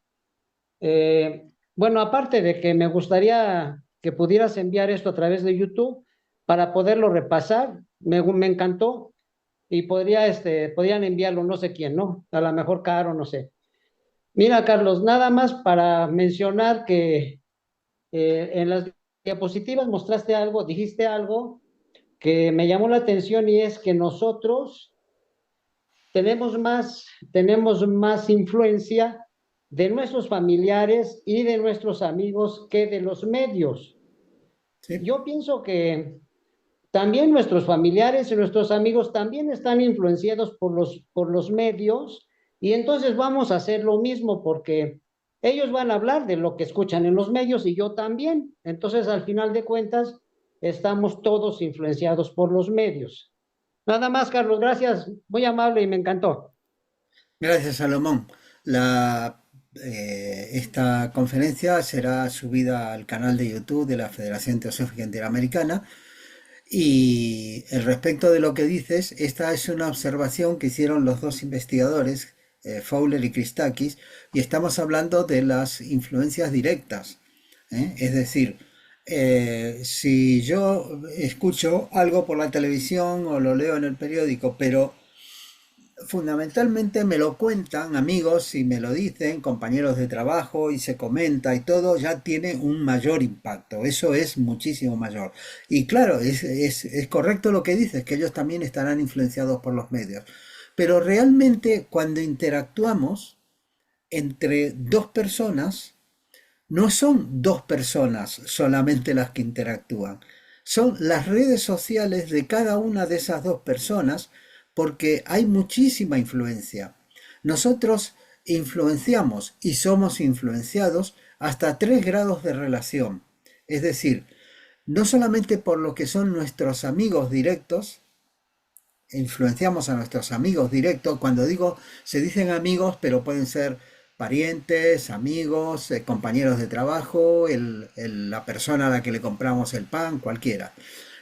Bueno, aparte de que me gustaría que pudieras enviar esto a través de YouTube para poderlo repasar, me encantó y podrían enviarlo no sé quién, ¿no? A lo mejor Caro, no sé. Mira, Carlos, nada más para mencionar que en las diapositivas mostraste algo, dijiste algo que me llamó la atención y es que nosotros tenemos más influencia de nuestros familiares y de nuestros amigos que de los medios. Sí. Yo pienso que también nuestros familiares y nuestros amigos también están influenciados por los medios y entonces vamos a hacer lo mismo porque ellos van a hablar de lo que escuchan en los medios y yo también. Entonces, al final de cuentas, estamos todos influenciados por los medios. Nada más, Carlos, gracias, muy amable y me encantó. Gracias, Salomón. Esta conferencia será subida al canal de YouTube de la Federación Teosófica Interamericana. Y respecto de lo que dices, esta es una observación que hicieron los dos investigadores, Fowler y Christakis, y estamos hablando de las influencias directas. Es decir, si yo escucho algo por la televisión o lo leo en el periódico, pero fundamentalmente me lo cuentan amigos y me lo dicen, compañeros de trabajo y se comenta y todo, ya tiene un mayor impacto. Eso es muchísimo mayor. Y claro, es correcto lo que dices, que ellos también estarán influenciados por los medios. Pero realmente cuando interactuamos entre dos personas, no son dos personas solamente las que interactúan, son las redes sociales de cada una de esas dos personas porque hay muchísima influencia. Nosotros influenciamos y somos influenciados hasta 3 grados de relación. Es decir, no solamente por lo que son nuestros amigos directos, influenciamos a nuestros amigos directos. Cuando digo, se dicen amigos, pero pueden ser parientes, amigos, compañeros de trabajo, la persona a la que le compramos el pan, cualquiera.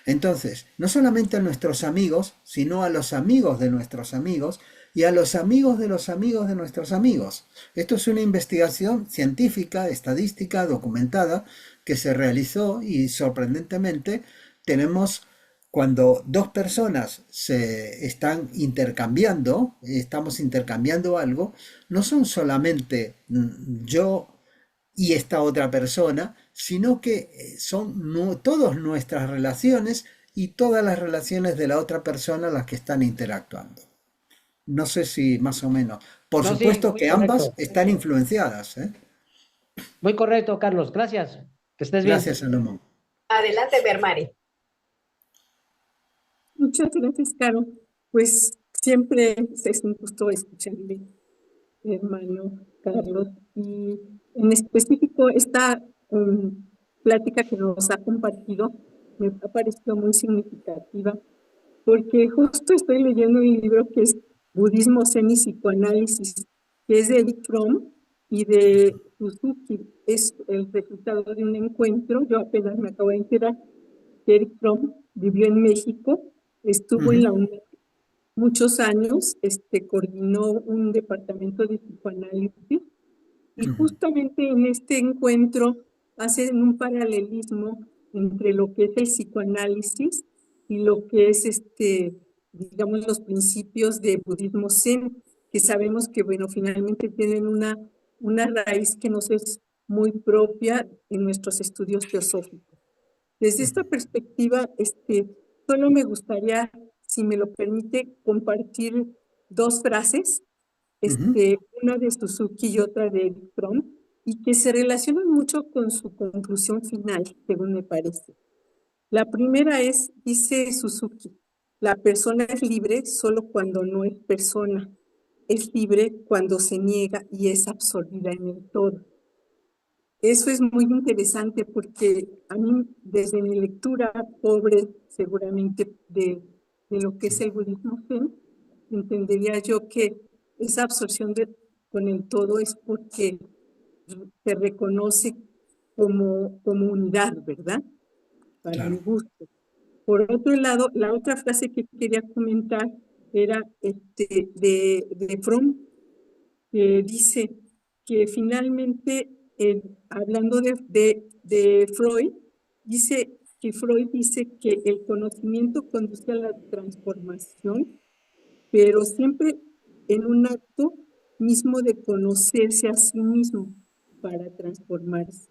Entonces, no solamente a nuestros amigos, sino a los amigos de nuestros amigos y a los amigos de los amigos de nuestros amigos. Esto es una investigación científica, estadística, documentada, que se realizó y sorprendentemente tenemos cuando dos personas se están intercambiando, estamos intercambiando algo, no son solamente yo y esta otra persona, sino que son todas nuestras relaciones y todas las relaciones de la otra persona las que están interactuando. No sé si más o menos. Por No, sí, supuesto muy que ambas correcto. están influenciadas, ¿eh? Muy correcto, Carlos. Gracias. Que estés Gracias, bien. Salomón. Adelante, Bermari. Muchas gracias, Caro. Pues siempre es un gusto escucharle, hermano Carlos. Y en específico, esta plática que nos ha compartido me ha parecido muy significativa, porque justo estoy leyendo un libro que es Budismo, Zen y Psicoanálisis, que es de Eric Fromm y de Suzuki. Es el resultado de un encuentro. Yo apenas me acabo de enterar que Eric Fromm vivió en México, estuvo en Ujú, la UNED muchos años, coordinó un departamento de psicoanálisis y ujú, justamente en este encuentro hacen un paralelismo entre lo que es el psicoanálisis y lo que es digamos, los principios de budismo zen, que sabemos que, bueno, finalmente tienen una raíz que nos es muy propia en nuestros estudios teosóficos. Desde esta perspectiva, solo me gustaría, si me lo permite, compartir dos frases, ujú, una de Suzuki y otra de Eric Fromm, y que se relacionan mucho con su conclusión final, según me parece. La primera es, dice Suzuki, la persona es libre solo cuando no es persona, es libre cuando se niega y es absorbida en el todo. Eso es muy interesante porque a mí, desde mi lectura pobre, seguramente, de lo que es el budismo zen, entendería yo que esa absorción con el todo es porque se reconoce como unidad, ¿verdad? Para mi claro. gusto. Por otro lado, la otra frase que quería comentar era de Fromm, que dice que finalmente hablando de Freud, dice que Freud dice que el conocimiento conduce a la transformación, pero siempre en un acto mismo de conocerse a sí mismo para transformarse.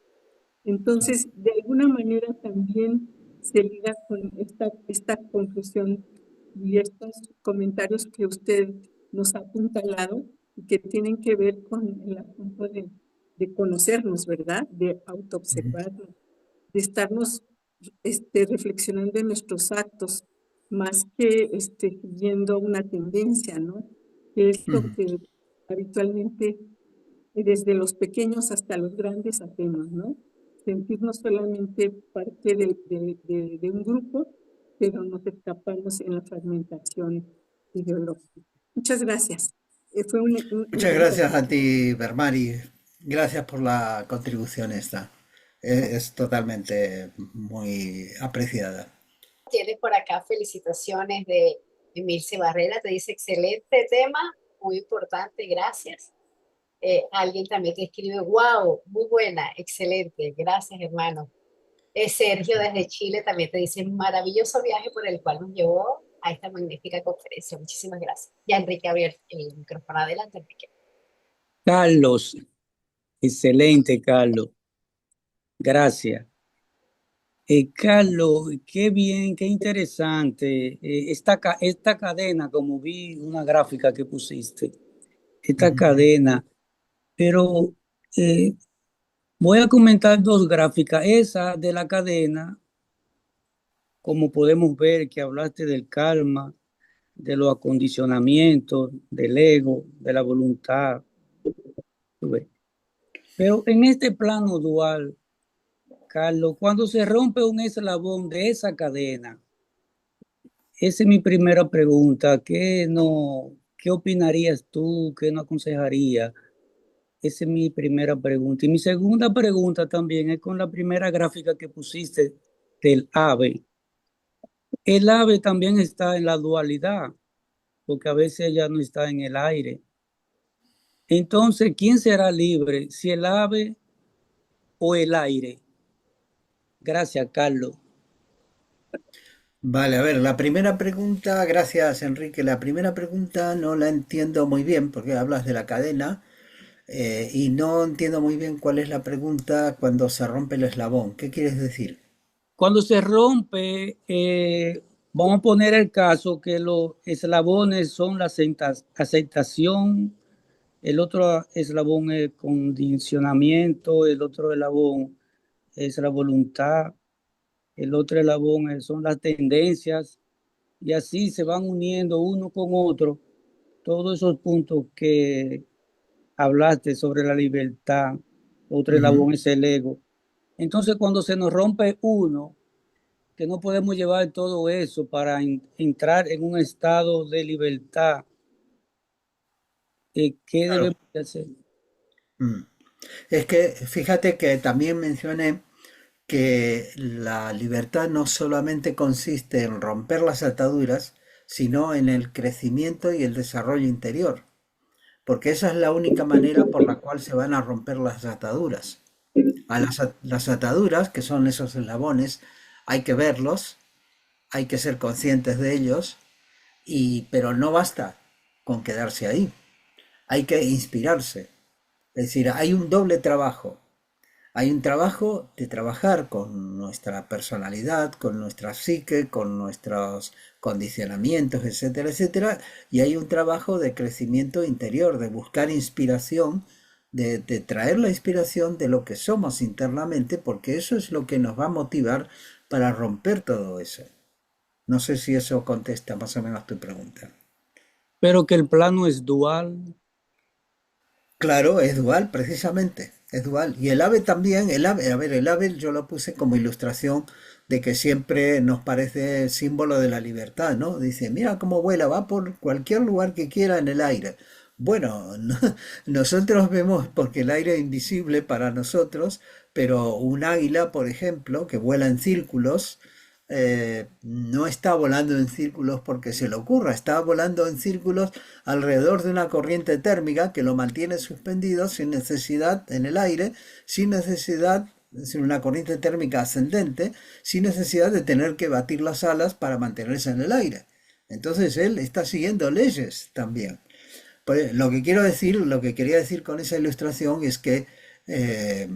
Entonces, de alguna manera también se liga con esta conclusión y estos comentarios que usted nos ha apuntalado y que tienen que ver con el asunto de conocernos, ¿verdad? De Ujú. autoobservarnos, de estarnos reflexionando en nuestros actos, más que siguiendo una tendencia, ¿no? Que es lo Ujú. que habitualmente desde los pequeños hasta los grandes hacemos, ¿no? Sentirnos solamente parte de un grupo, pero nos escapamos en la fragmentación ideológica. Muchas gracias. Fue una Muchas gracias a conversación. ti, Bermari. Gracias por la contribución esta. Es totalmente muy apreciada. Tienes por acá felicitaciones de Emilce Barrera, te dice excelente tema, muy importante, gracias. Alguien también te escribe, wow, muy buena, excelente, gracias hermano. Sergio desde Chile también te dice maravilloso viaje por el cual nos llevó a esta magnífica conferencia. Muchísimas gracias. Ya Enrique abrió el micrófono. Adelante, Enrique. Carlos, excelente, Carlos. Gracias. Carlos, qué bien, qué interesante. Esta cadena, como vi una gráfica que pusiste, esta Ujú. cadena, pero eh, voy a comentar dos gráficas. Esa de la cadena, como podemos ver que hablaste del karma, de los acondicionamientos, del ego, de la voluntad. ¿Tú ves? Pero en este plano dual, Carlos, cuando se rompe un eslabón de esa cadena, esa es mi primera pregunta. ¿Qué opinarías tú? ¿Qué no aconsejarías? Esa es mi primera pregunta. Y mi segunda pregunta también es con la primera gráfica que pusiste del ave. El ave también está en la dualidad, porque a veces ella no está en el aire. Entonces, ¿quién será libre? ¿Si el ave o el aire? Gracias, Carlos. Vale, a ver, la primera pregunta, gracias Enrique, la primera pregunta no la entiendo muy bien porque hablas de la cadena y no entiendo muy bien cuál es la pregunta cuando se rompe el eslabón. ¿Qué quieres decir? Cuando se rompe, vamos a poner el caso que los eslabones son la aceptación, el otro eslabón es condicionamiento, el otro eslabón es la voluntad, el otro eslabón son las tendencias, y así se van uniendo uno con otro todos esos puntos que hablaste sobre la libertad. Otro Ujú. eslabón es el ego. Entonces, cuando se nos rompe uno, que no podemos llevar todo eso para entrar en un estado de libertad. ¿Qué Claro. debemos hacer? Mm. Es que fíjate que también mencioné que la libertad no solamente consiste en romper las ataduras, sino en el crecimiento y el desarrollo interior, porque esa es la única manera por la cual se van a romper las ataduras. Las ataduras, que son esos eslabones, hay que verlos, hay que ser conscientes de ellos, pero no basta con quedarse ahí, hay que inspirarse. Es decir, hay un doble trabajo. Hay un trabajo de trabajar con nuestra personalidad, con nuestra psique, con nuestros condicionamientos, etcétera, etcétera. Y hay un trabajo de crecimiento interior, de buscar inspiración, de traer la inspiración de lo que somos internamente, porque eso es lo que nos va a motivar para romper todo eso. No sé si eso contesta más o menos tu pregunta. Pero que el plano es dual. Claro, es dual, precisamente, es dual. Y el ave también, el ave, a ver, el ave yo lo puse como ilustración de que siempre nos parece símbolo de la libertad, ¿no? Dice, mira cómo vuela, va por cualquier lugar que quiera en el aire. Bueno, nosotros vemos, porque el aire es invisible para nosotros, pero un águila, por ejemplo, que vuela en círculos, no está volando en círculos porque se le ocurra, está volando en círculos alrededor de una corriente térmica que lo mantiene suspendido sin necesidad en el aire, sin necesidad, es decir, una corriente térmica ascendente, sin necesidad de tener que batir las alas para mantenerse en el aire. Entonces él está siguiendo leyes también. Lo que quiero decir, lo que quería decir con esa ilustración es que eh,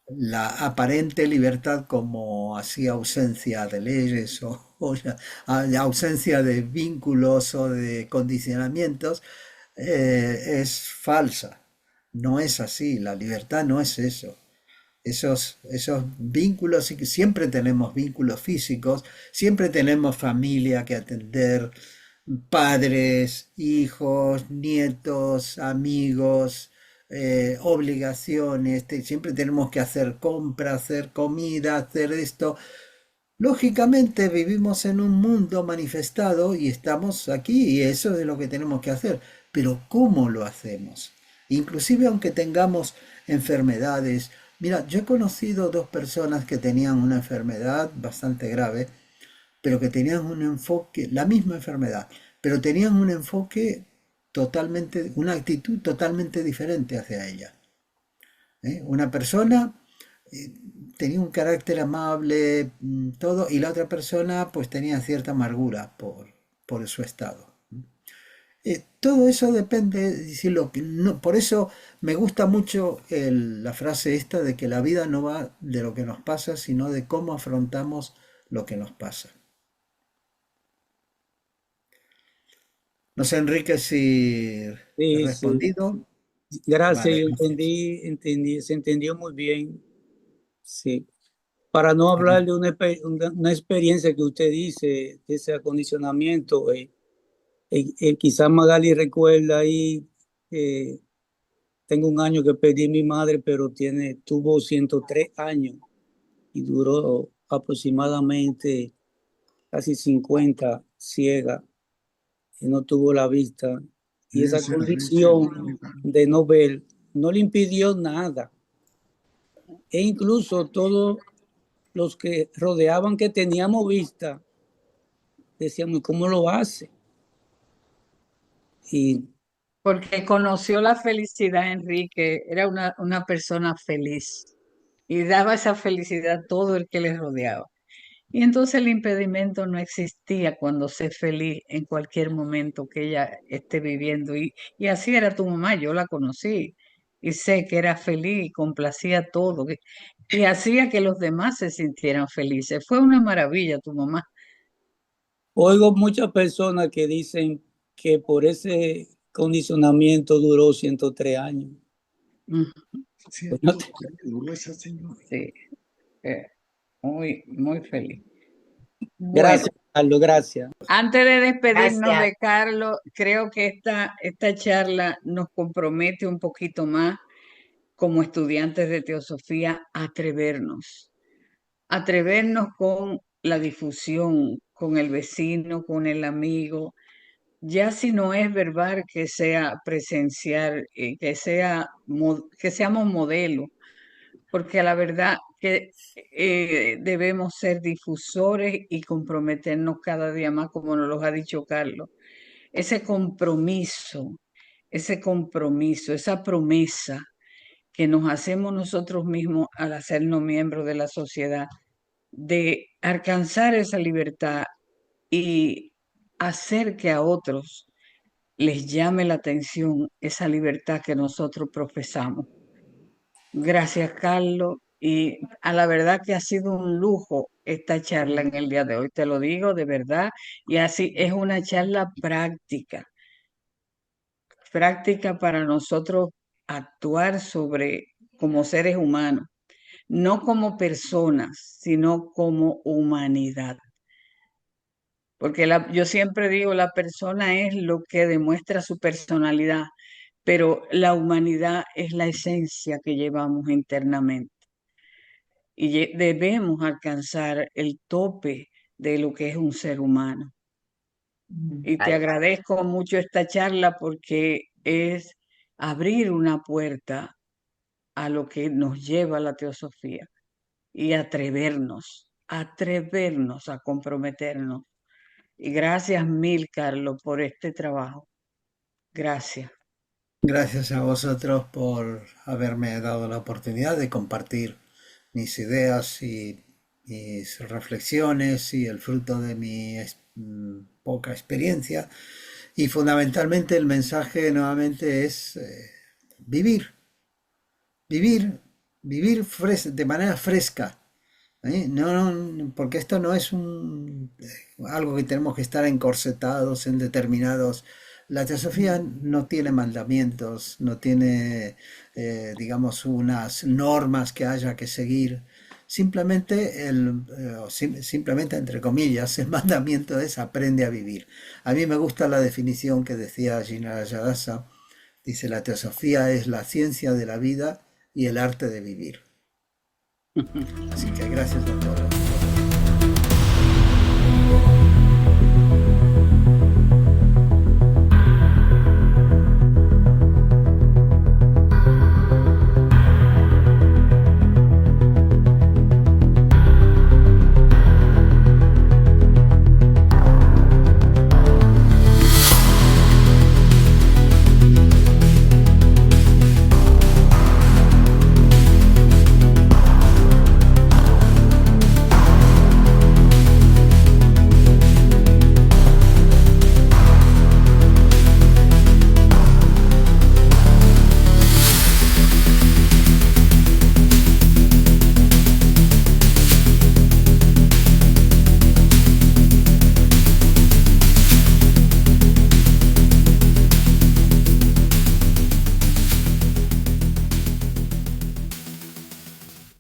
la aparente libertad como así ausencia de leyes o la ausencia de vínculos o de condicionamientos es falsa. No es así, la libertad no es eso. Esos vínculos, y que siempre tenemos vínculos físicos, siempre tenemos familia que atender, padres, hijos, nietos, amigos, obligaciones, siempre tenemos que hacer compras, hacer comida, hacer esto. Lógicamente vivimos en un mundo manifestado y estamos aquí y eso es lo que tenemos que hacer. Pero ¿cómo lo hacemos? Inclusive aunque tengamos enfermedades. Mira, yo he conocido dos personas que tenían una enfermedad bastante grave, pero que tenían un enfoque, la misma enfermedad, pero tenían un enfoque totalmente, una actitud totalmente diferente hacia ella. Una persona eh, tenía un carácter amable, todo, y la otra persona pues tenía cierta amargura por su estado. Todo eso depende, decir, lo que no, por eso me gusta mucho la frase esta de que la vida no va de lo que nos pasa, sino de cómo afrontamos lo que nos pasa. No sé, Enrique, si he Sí, sí. respondido. Gracias, Vale, yo gracias. se entendió muy bien. Sí. Para no hablar de una experiencia que usted dice, de ese acondicionamiento, quizás Magali recuerda ahí, eh, tengo un año que perdí a mi madre, pero tuvo 103 años y duró aproximadamente casi 50 ciega y no tuvo la vista. Y esa condición de no ver no le impidió nada. E incluso todos los que rodeaban que teníamos vista, decíamos, ¿cómo lo hace? Y Porque conoció la felicidad, Enrique, era una persona feliz y daba esa felicidad a todo el que le rodeaba. Y entonces el impedimento no existía cuando sé feliz en cualquier momento que ella esté viviendo. Y así era tu mamá, yo la conocí y sé que era feliz y complacía todo y hacía que los demás se sintieran felices. Fue una maravilla tu mamá. oigo muchas personas que dicen que por ese condicionamiento duró 103 años. Mm, Pues no sí, eh, muy, muy feliz. Bueno, Gracias, Carlos, gracias. antes de despedirnos Gracias. de Carlos, creo que esta charla nos compromete un poquito más como estudiantes de teosofía a atrevernos con la difusión, con el vecino, con el amigo, ya si no es verbal, que sea presencial, que seamos modelos, porque la verdad que debemos ser difusores y comprometernos cada día más, como nos lo ha dicho Carlos. Ese compromiso, esa promesa que nos hacemos nosotros mismos al hacernos miembros de la sociedad, de alcanzar esa libertad y hacer que a otros les llame la atención esa libertad que nosotros profesamos. Gracias, Carlos. Y a la verdad que ha sido un lujo esta charla en el día de hoy, te lo digo de verdad. Y así es una charla práctica, práctica para nosotros actuar sobre como seres humanos, no como personas, sino como humanidad. Porque yo siempre digo, la persona es lo que demuestra su personalidad, pero la humanidad es la esencia que llevamos internamente. Y debemos alcanzar el tope de lo que es un ser humano. Y te Ay, agradezco mucho esta charla porque es abrir una puerta a lo que nos lleva la teosofía y atrevernos atrevernos a comprometernos. Y gracias mil, Carlos, por este trabajo. Gracias. Gracias a vosotros por haberme dado la oportunidad de compartir mis ideas y mis reflexiones y el fruto de mi poca experiencia. Y fundamentalmente el mensaje nuevamente es vivir, vivir, vivir de manera fresca. Porque esto no es algo que tenemos que estar encorsetados en determinados. La teosofía no tiene mandamientos, no tiene, digamos, unas normas que haya que seguir. Simplemente, simplemente, entre comillas, el mandamiento es aprende a vivir. A mí me gusta la definición que decía Gina Yadasa. Dice, la teosofía es la ciencia de la vida y el arte de vivir. Así que gracias a todos.